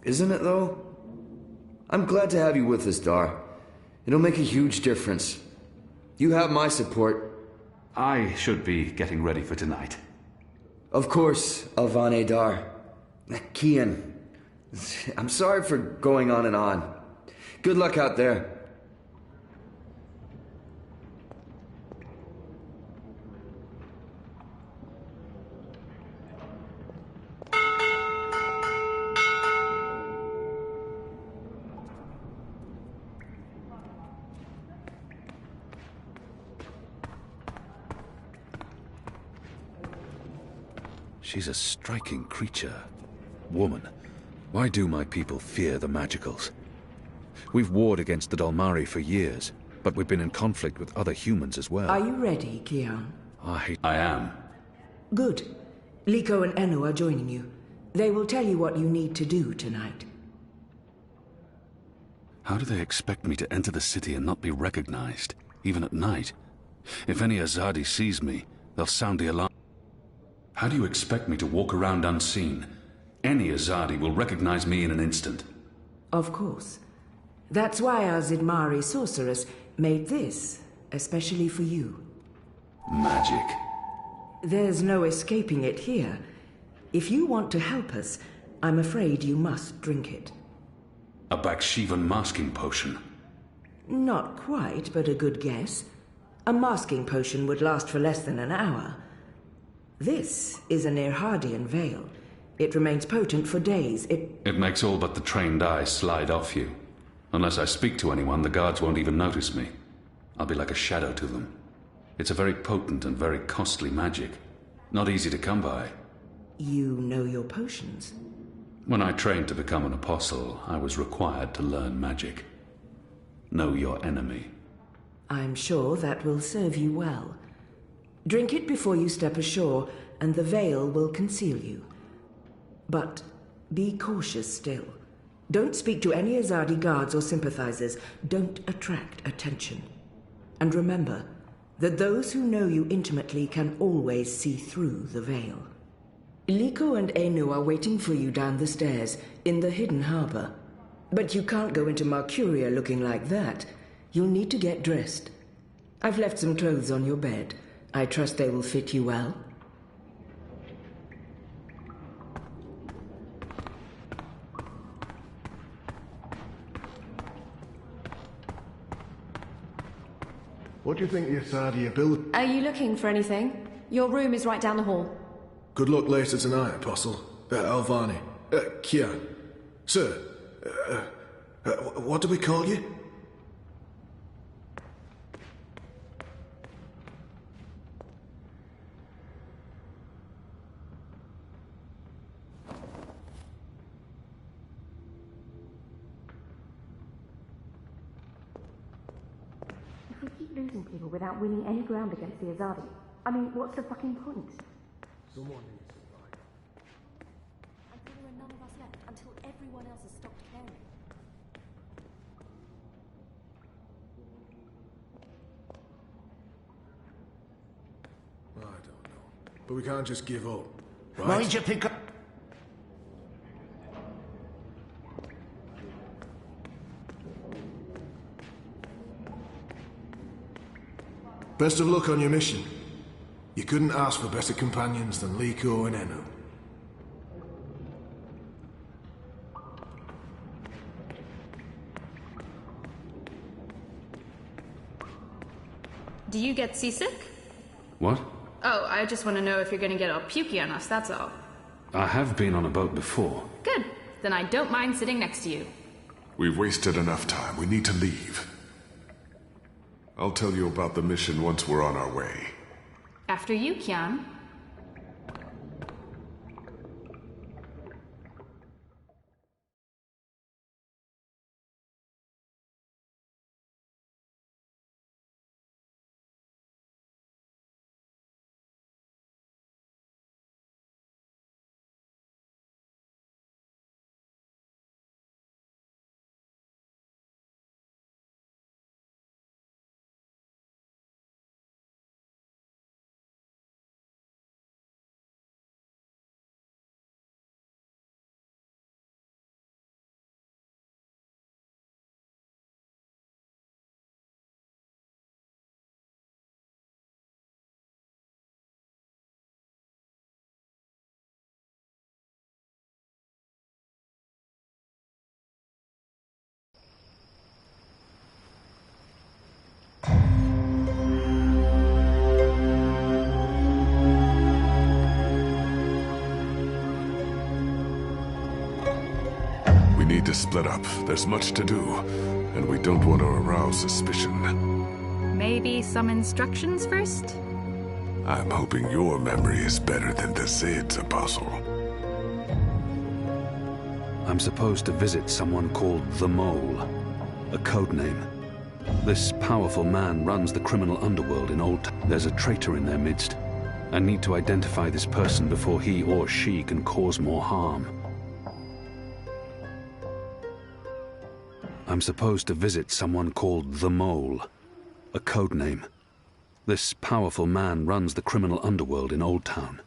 Isn't it, though? I'm glad to have you with us, Dar. It'll make a huge difference. You have my support. I should be getting ready for tonight. Of course, Alvane Dar. Kian. I'm sorry for going on and on. Good luck out there. She's a striking creature. Woman. Why do my people fear the magicals? We've warred against the Dalmari for years, but we've been in conflict with other humans as well. Are you ready, Kian? I am. Good. Liko and Enu are joining you. They will tell you what you need to do tonight. How do they expect me to enter the city and not be recognized, even at night? If any Azadi sees me, they'll sound the alarm. How do you expect me to walk around unseen? Any Azadi will recognize me in an instant. Of course. That's why our Zidmari sorceress made this, especially for you. Magic. There's no escaping it here. If you want to help us, I'm afraid you must drink it. A Bakshivan masking potion. Not quite, but a good guess. A masking potion would last for less than an hour. This is an Irhadian veil. It remains potent for days. It makes all but the trained eyes slide off you. Unless I speak to anyone, the guards won't even notice me. I'll be like a shadow to them. It's a very potent and very costly magic. Not easy to come by. You know your potions? When I trained to become an apostle, I was required to learn magic. Know your enemy. I'm sure that will serve you well. Drink it before you step ashore, and the veil will conceal you. But be cautious still. Don't speak to any Azadi guards or sympathizers. Don't attract attention. And remember that those who know you intimately can always see through the veil. Liko and Enu are waiting for you down the stairs, in the hidden harbor. But you can't go into Mercuria looking like that. You'll need to get dressed. I've left some clothes on your bed. I trust they will fit you well. What do you think the Asadi are building? Are you looking for anything? Your room is right down the hall. Good luck later tonight, Apostle. Alvani. Kian. Sir. What do we call you? If we keep losing people without winning any ground against the Azadi, I mean, what's the fucking point? Someone needs to fight. Until there are none of us left, until everyone else has stopped caring. I don't know. But we can't just give up, right? Mind you pick up... Best of luck on your mission. You couldn't ask for better companions than Liko and Enu. Do you get seasick? What? Oh, I just want to know if you're going to get all pukey on us, that's all. I have been on a boat before. Good. Then I don't mind sitting next to you. We've wasted enough time. We need to leave. I'll tell you about the mission once we're on our way. After you, Kian. We need to split up. There's much to do, and we don't want to arouse suspicion. Maybe some instructions first? I'm hoping your memory is better than the Zid's, Apostle. I'm supposed to visit someone called the Mole, a code name. This powerful man runs the criminal underworld in Old Town. There's a traitor in their midst. I need to identify this person before he or she can cause more harm. I'm supposed to visit someone called the Mole, a code name. This powerful man runs the criminal underworld in Old Town.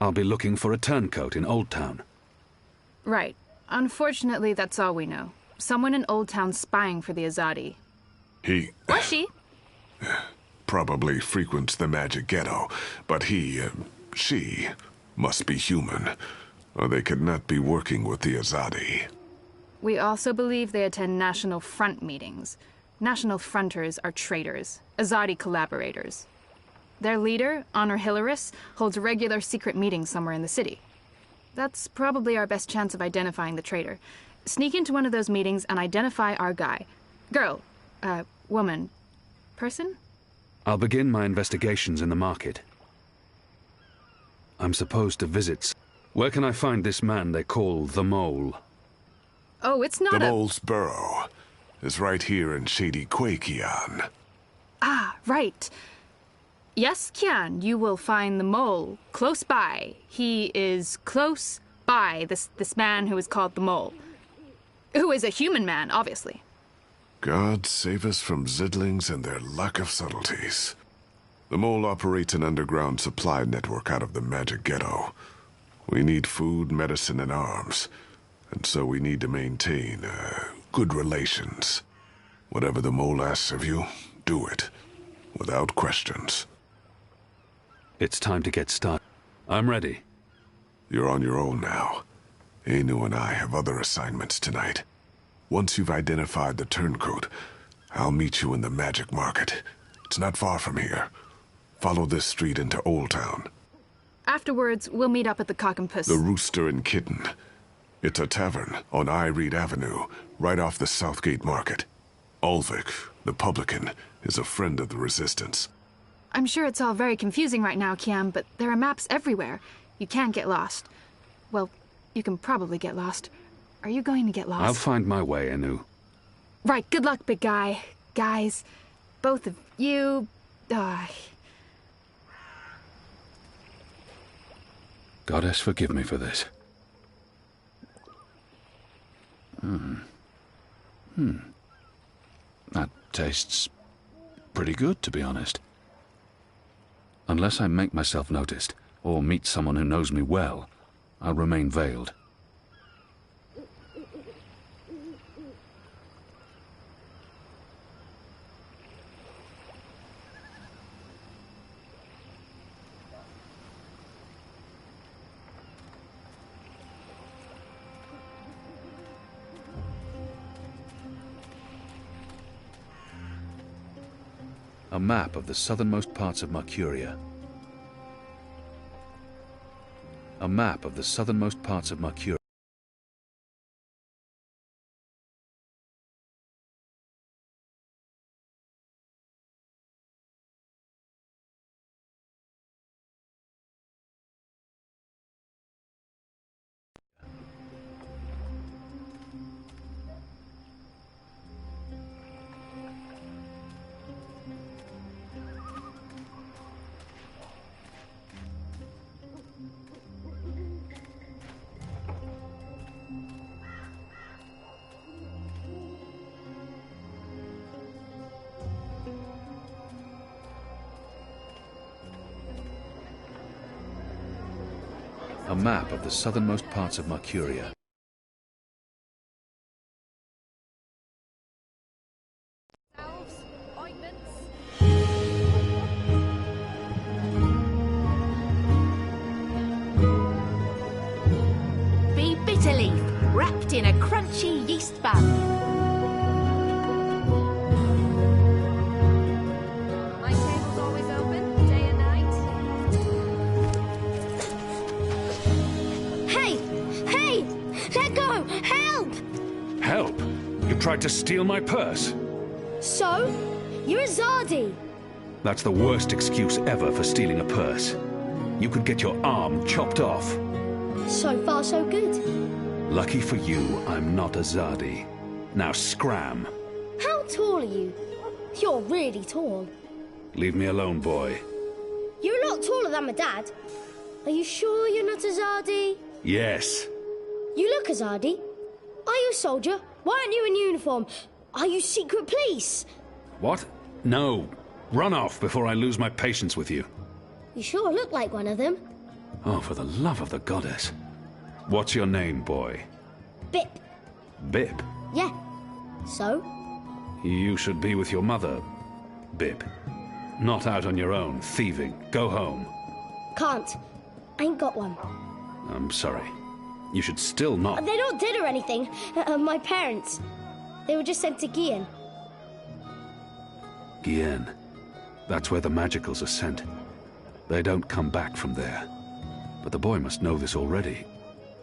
I'll be looking for a turncoat in Old Town. Right. Unfortunately, that's all we know. Someone in Old Town spying for the Azadi. He... Or she. Probably frequents the magic ghetto, but she must be human, or they could not be working with the Azadi. We also believe they attend National Front meetings. National Fronters are traitors, Azadi collaborators. Their leader, Honor Hilaris, holds regular secret meetings somewhere in the city. That's probably our best chance of identifying the traitor. Sneak into one of those meetings and identify our guy. Girl, woman, person? I'll begin my investigations in the market. I'm supposed to visit... Where can I find this man they call the Mole? Oh, it's not The Mole's burrow is right here in Shady Quay, Kian. Ah, right. Yes, Kian, you will find the Mole close by. He is close by, this man who is called the Mole. Who is a human man, obviously. God save us from Zidlings and their lack of subtleties. The Mole operates an underground supply network out of the Magic Ghetto. We need food, medicine, and arms. And so we need to maintain, good relations. Whatever the Mole asks of you, do it. Without questions. It's time to get started. I'm ready. You're on your own now. Anu and I have other assignments tonight. Once you've identified the turncoat, I'll meet you in the Magic Market. It's not far from here. Follow this street into Old Town. Afterwards, we'll meet up at the Cock and Puss. The Rooster and Kitten. It's a tavern on I Reed Avenue, right off the Southgate Market. Ulvik, the publican, is a friend of the Resistance. I'm sure it's all very confusing right now, Kian, but there are maps everywhere. You can't get lost. Well, you can probably get lost. Are you going to get lost? I'll find my way, Anu. Right, good luck, big guy. Guys, both of you... Goddess, forgive me for this. That tastes pretty good, to be honest. Unless I make myself noticed, or meet someone who knows me well, I'll remain veiled. A map of the southernmost parts of Mercuria. A map of the southernmost parts of Mercuria. A map of the southernmost parts of Mercuria. Be bitter leaf, wrapped in a crunchy yeast bun. My table's always open, day and night. Hey! Hey! Let go! Help! Help! You tried to steal my purse. So? You're a Zardi. That's the worst excuse ever for stealing a purse. You could get your arm chopped off. So far, so good. Lucky for you, I'm not a Zardi. Now scram. How tall are you? You're really tall. Leave me alone, boy. You're a lot taller than my dad. Are you sure you're not a Zardi? Yes. You look a Zardi. Are you a soldier? Why aren't you in uniform? Are you secret police? What? No. Run off before I lose my patience with you. You sure look like one of them. Oh, for the love of the goddess. What's your name, boy? Bip. Bip? Yeah. So? You should be with your mother, Bip. Not out on your own, thieving. Go home. Can't. Ain't got one. I'm sorry. You should still not... They're not dead or anything. My parents. They were just sent to Gian. Gien. That's where the magicals are sent. They don't come back from there. But the boy must know this already.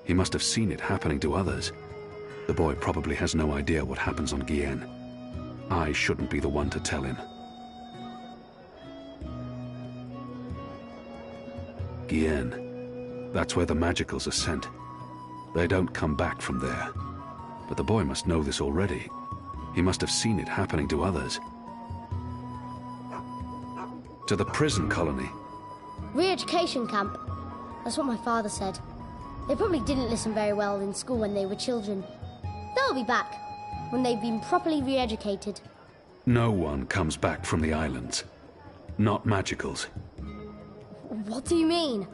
He must have seen it happening to others. The boy probably has no idea what happens on Gien. I shouldn't be the one to tell him. Gien. That's where the magicals are sent. They don't come back from there. But the boy must know this already. He must have seen it happening to others. To the prison colony. Re-education camp. That's what my father said. They probably didn't listen very well in school when they were children. They'll be back when they've been properly re-educated. No one comes back from the islands. Not magicals. What do you mean?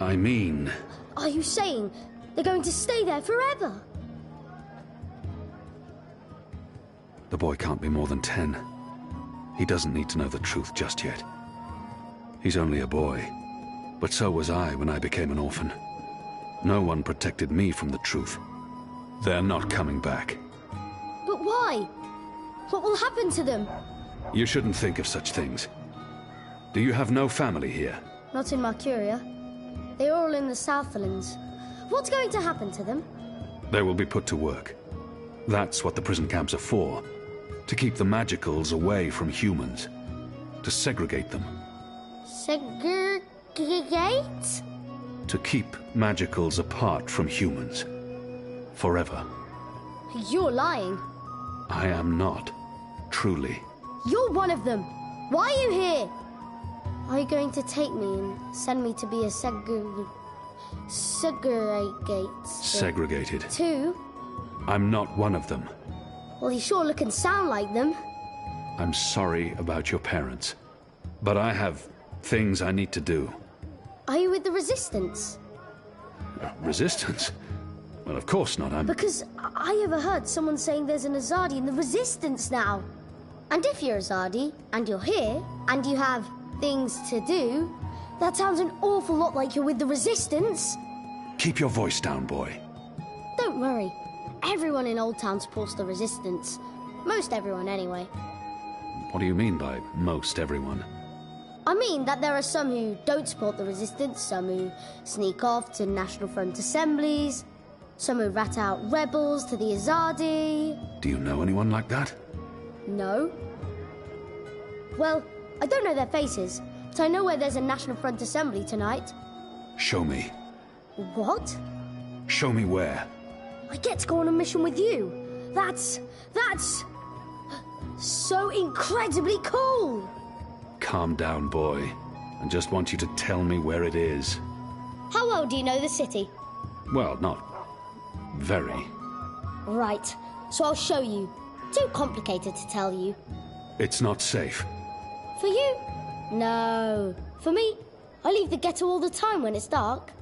I mean... Are you saying they're going to stay there forever? The boy can't be more than 10. He doesn't need to know the truth just yet. He's only a boy. But so was I when I became an orphan. No one protected me from the truth. They're not coming back. But why? What will happen to them? You shouldn't think of such things. Do you have no family here? Not in Mercuria. They're all in the Southlands. What's going to happen to them? They will be put to work. That's what the prison camps are for. To keep the magicals away from humans. To segregate them. Segregate? To keep magicals apart from humans. Forever. You're lying. I am not. Truly. You're one of them. Why are you here? Are you going to take me and send me to be a Segregated. Too? I'm not one of them. Well, you sure look and sound like them. I'm sorry about your parents. But I have things I need to do. Are you with the Resistance? Resistance? Well, of course not. Because I overheard someone saying there's an Azadi in the Resistance now. And if you're Azadi, and you're here, and you have things to do, that sounds an awful lot like you're with the Resistance. Keep your voice down, boy. Don't worry. Everyone in Old Town supports the Resistance. Most everyone, anyway. What do you mean by most everyone? I mean that there are some who don't support the Resistance, some who sneak off to National Front assemblies, some who rat out rebels to the Azadi. Do you know anyone like that? No. Well, I don't know their faces, but I know where there's a National Front assembly tonight. Show me. What? Show me where. I get to go on a mission with you. That's so incredibly cool. Calm down, boy. I just want you to tell me where it is. How well do you know the city? Well, not very. Right, so I'll show you. Too complicated to tell you. It's not safe. For you? No. For me, I leave the ghetto all the time when it's dark.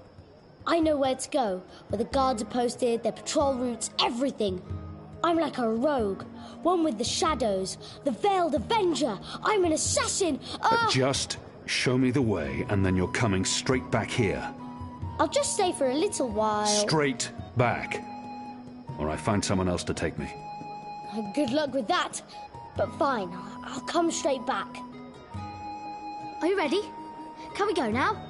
I know where to go, where the guards are posted, their patrol routes, everything. I'm like a rogue, one with the shadows, the Veiled Avenger. I'm an assassin. Just show me the way, and then you're coming straight back here. I'll just stay for a little while. Straight back. Or I find someone else to take me. Good luck with that. But fine, I'll come straight back. Are you ready? Can we go now?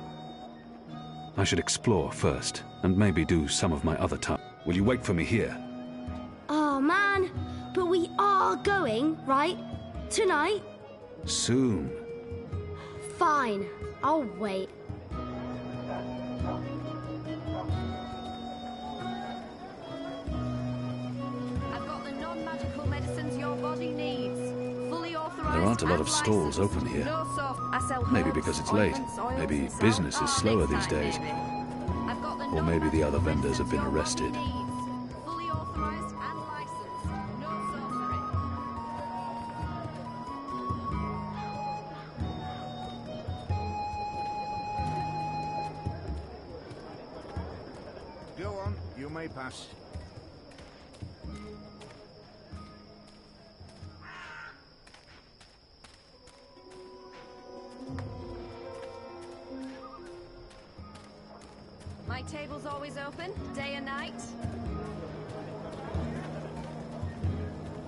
I should explore first, and maybe do some of my other tasks. Will you wait for me here? Oh, man. But we are going, right? Tonight? Soon. Fine. I'll wait. I've got the non-magical medicines your body needs. Fully authorized. There aren't a lot of stalls open here. Maybe because it's late. Maybe business is slower these days. Or maybe the other vendors have been arrested. Go on, you may pass. My table's always open, day and night.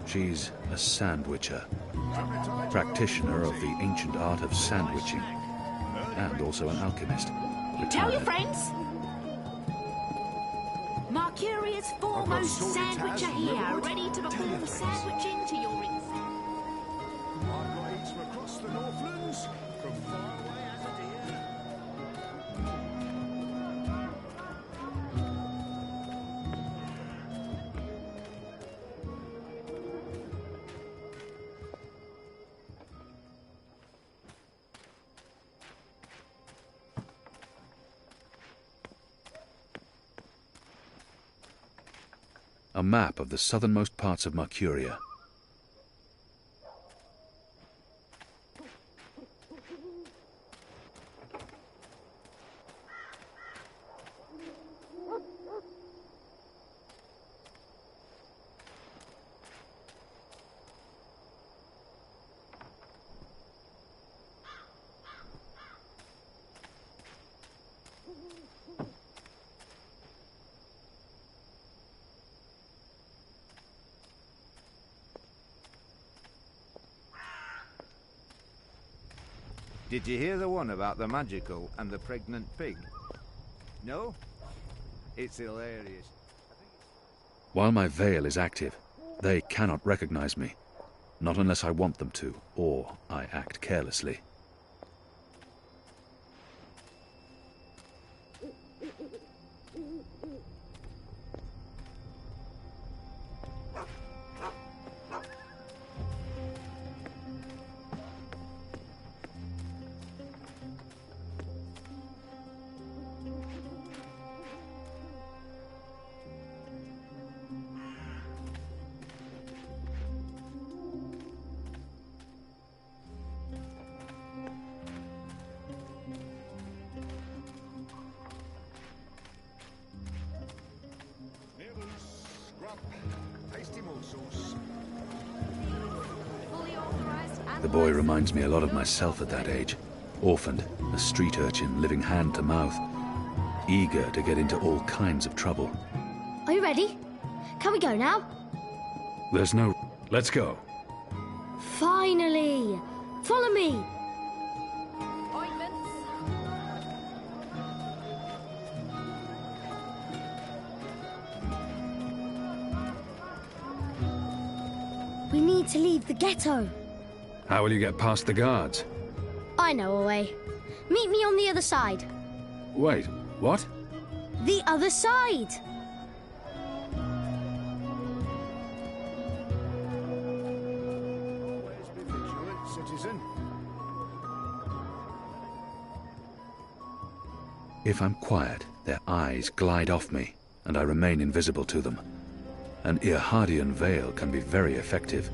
She's a sandwicher. Practitioner of the ancient art of sandwiching. And also an alchemist. Tell your Retired. friends. Mercuria's foremost sandwicher here, ready to perform sandwiching to your Margarites from across the Northlands, from far away as a deer. map of the southernmost parts of Mercuria. Did you hear the one about the magical and the pregnant pig? No? It's hilarious. While my veil is active, they cannot recognize me. Not unless I want them to, or I act carelessly. The boy reminds me a lot of myself at that age. Orphaned, a street urchin living hand to mouth. Eager to get into all kinds of trouble. Are you ready? Can we go now? There's no... Let's go. Finally! Follow me! We need to leave the ghetto. How will you get past the guards? I know a way. Meet me on the other side. Wait, what? The other side! Always be vigilant, citizen. If I'm quiet, their eyes glide off me, and I remain invisible to them. An Irhadian veil can be very effective.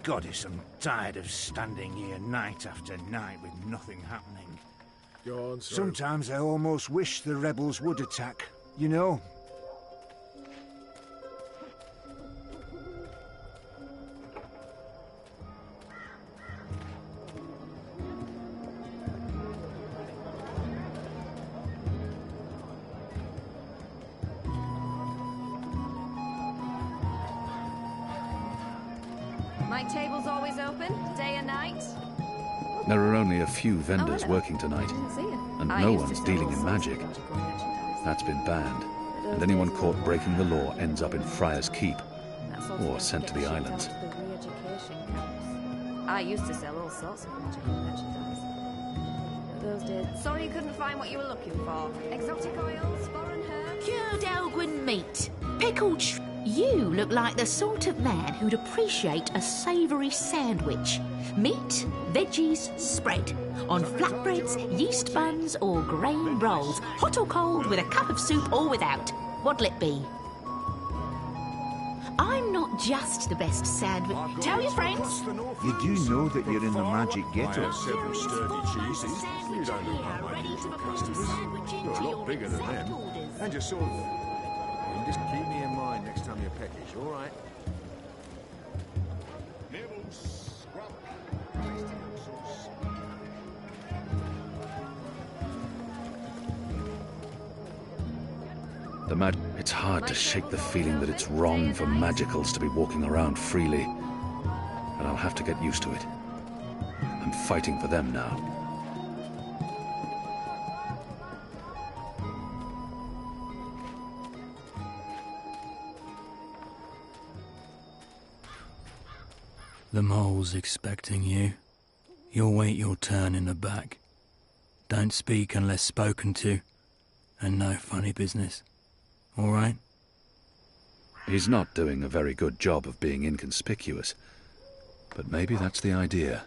Goddess, I'm tired of standing here night after night with nothing happening. Go on, sir. Sometimes I almost wish the rebels would attack, you know? My table's always open, day and night. There are only a few vendors working tonight, and no one's dealing in magic. That's been banned, and anyone caught breaking the law ends up in Friar's Keep, or sent to the islands. I used to sell all sorts of magical merchandise. Those days. Sorry you couldn't find what you were looking for. Exotic oils, foreign herbs. Cured Elgwin meat, pickled You look like the sort of man who'd appreciate a savoury sandwich. Meat, veggies, spread. On flatbreads, yeast buns or grain rolls. Hot or cold, with a cup of soup or without. What'll it be? I'm not just the best sandwich. Tell your friends. You do know that you're in the magic ghetto. Several sturdy cheeses. You don't know how my usual customers. You're a lot bigger than them. And you're sort of... You just keep me in mind next time you package, all right? It's hard to shake the feeling that it's wrong for magicals to be walking around freely. But I'll have to get used to it. I'm fighting for them now. The mole's expecting you. You'll wait your turn in the back. Don't speak unless spoken to, and no funny business. All right? He's not doing a very good job of being inconspicuous, but maybe that's the idea.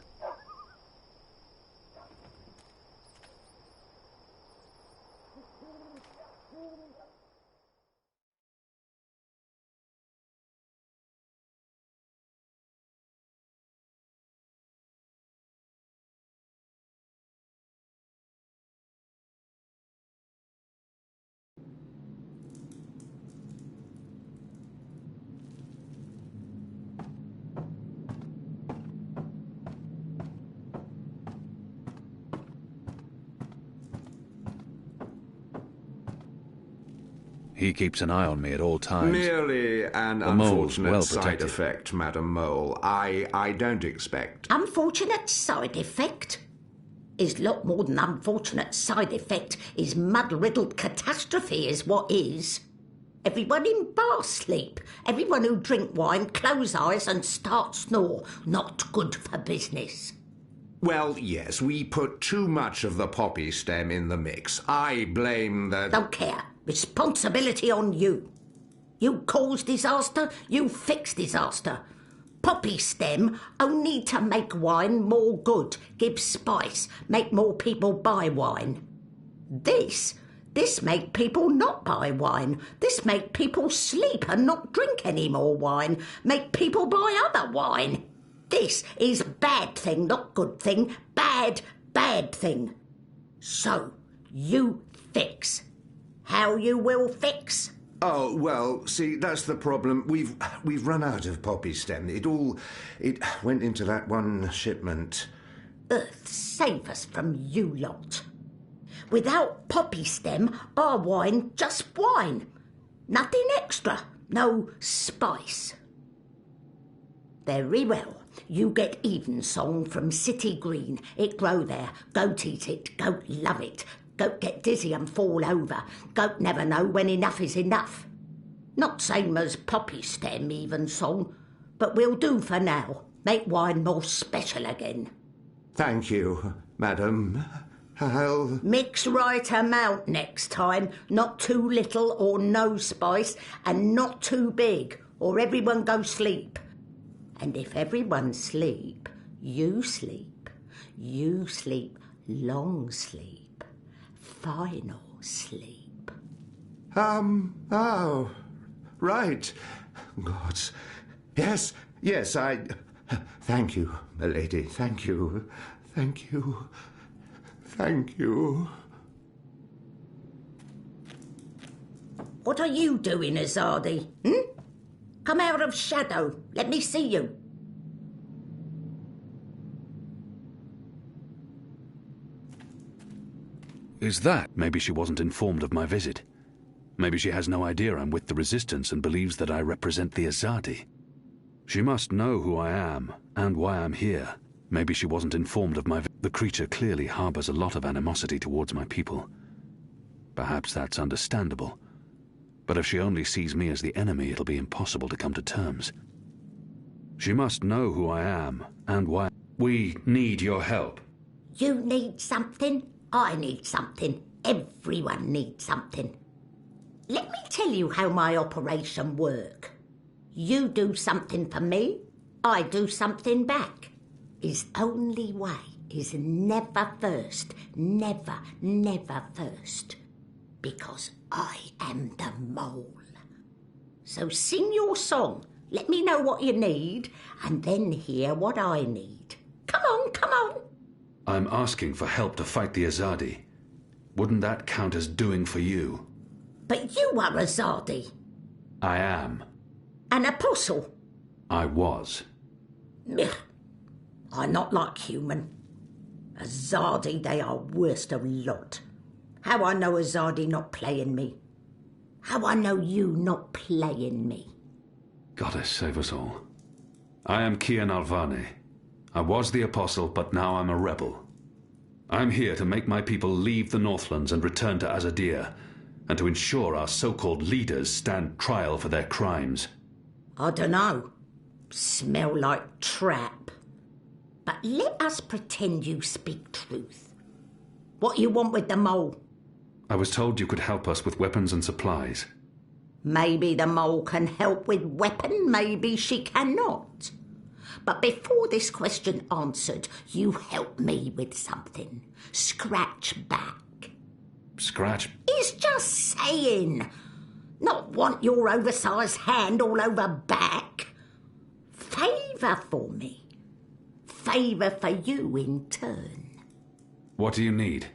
He keeps an eye on me at all times. Merely an The mole's unfortunate well side protected. effect, Madam Mole. I don't expect. Unfortunate side effect? Is lot more than unfortunate side effect. Is mud-riddled catastrophe is what is. Everyone in bar sleep. Everyone who drink wine close eyes and start snore. Not good for business. Well, yes, we put too much of the poppy stem in the mix. I blame the... Don't care. Responsibility on you. You cause disaster, you fix disaster. Poppy stem only to make wine more good, give spice, make more people buy wine. This make people not buy wine. This make people sleep and not drink any more wine. Make people buy other wine. This is bad thing, not good thing. Bad thing. So, you fix. How you will fix? Oh, well, see, that's the problem. We've run out of poppy stem. It went into that one shipment. Earth save us from you lot. Without poppy stem, our wine just wine. Nothing extra. No spice. Very well. You get evensong from City Green. It grow there. Goat eat it. Goat love it. Goat get dizzy and fall over. Goat never know when enough is enough. Not same as poppy stem evensong, but we'll do for now. Make wine more special again. Thank you, madam. I'll... Mix right amount next time. Not too little or no spice, and not too big, or everyone go sleep. And if everyone sleep, you sleep. You sleep long sleep. Final sleep. Oh, right. Gods. Yes, thank you, milady, thank you. Thank you. Thank you. What are you doing, Azadi? Come out of shadow. Let me see you. Is that? Maybe she wasn't informed of my visit. Maybe she has no idea I'm with the Resistance and believes that I represent the Azadi. She must know who I am and why I'm here. Maybe she wasn't informed of my... The creature clearly harbors a lot of animosity towards my people. Perhaps that's understandable. But if she only sees me as the enemy, it'll be impossible to come to terms. She must know who I am and why... We need your help. You need something. I need something. Everyone needs something. Let me tell you how my operation work. You do something for me, I do something back. His only way is never first. Never, never first. Because I am the mole. So sing your song. Let me know what you need, and then hear what I need. Come on, come on. I'm asking for help to fight the Azadi. Wouldn't that count as doing for you? But you are Azadi. I am. An apostle. I was. Ugh. I'm not like human. Azadi, they are worst of lot. How I know Azadi not playing me? How I know you not playing me? Goddess save us all. I am Kian Alvane. I was the apostle, but now I'm a rebel. I'm here to make my people leave the Northlands and return to Azadir, and to ensure our so-called leaders stand trial for their crimes. I dunno. Smell like trap. But let us pretend you speak truth. What you want with the mole? I was told you could help us with weapons and supplies. Maybe the mole can help with weapon, maybe she cannot. But before this question answered, you help me with something. Scratch back. Scratch? It's just saying. Not want your oversized hand all over back. Favour for me. Favour for you in turn. What do you need?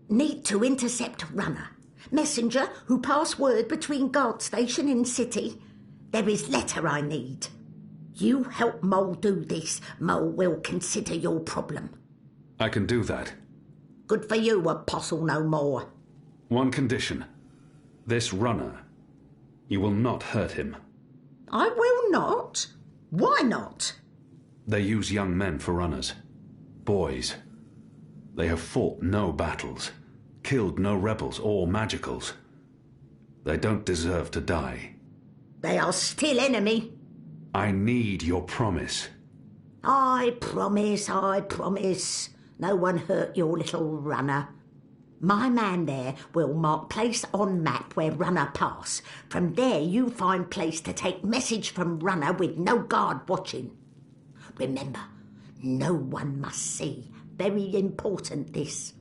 Need to intercept runner. Messenger who pass word between guard station and city. There is letter I need. You help Mole do this, Mole will consider your problem. I can do that. Good for you, Apostle no more. One condition. This runner. You will not hurt him. I will not? Why not? They use young men for runners. Boys. They have fought no battles, killed no rebels or magicals. They don't deserve to die. They are still enemy. I need your promise. I promise. No one hurt your little runner. My man there will mark place on map where runner pass. From there you find place to take message from runner with no guard watching. Remember, no one must see. Very important this.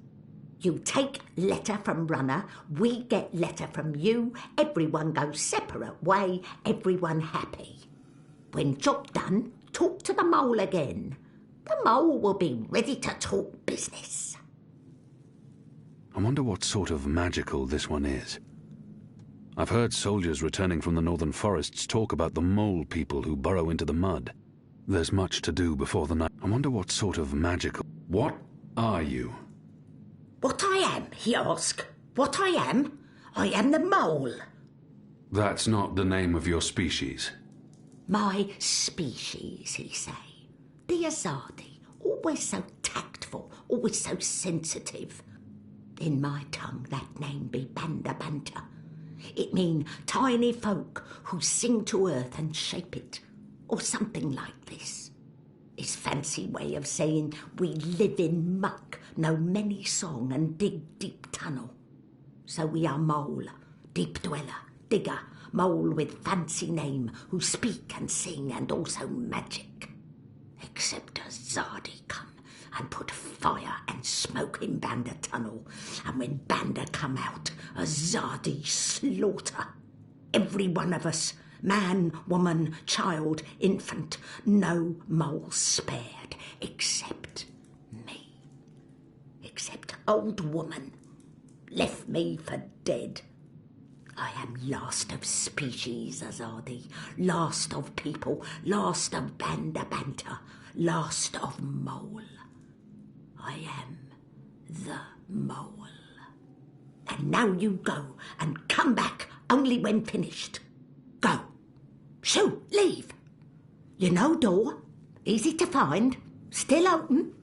You take letter from runner, we get letter from you, everyone goes separate way, everyone happy. When job done, talk to the mole again. The mole will be ready to talk business. I wonder what sort of magical this one is. I've heard soldiers returning from the northern forests talk about the mole people who burrow into the mud. There's much to do before the night. I wonder what sort of magical... What are you? What I am, he asked. What I am? I am the mole. That's not the name of your species. My species, he say. The Azadi, always so tactful, always so sensitive. In my tongue that name be Banda Banta. It mean tiny folk who sing to earth and shape it, or something like this. It's fancy way of saying we live in muck, know many song and dig deep tunnel. So we are mole, deep dweller, digger, mole with fancy name, who speak and sing and also magic. Except a Zadi come and put fire and smoke in Banda tunnel, and when Banda come out, a Zadi slaughter. Every one of us, man, woman, child, infant, no mole spared, except me. Except old woman, left me for dead. I am last of species, Azadi, last of people, last of Banda Banta, last of mole. I am the mole. And now you go and come back only when finished. Go. Shoo, leave. You know door, easy to find, still open.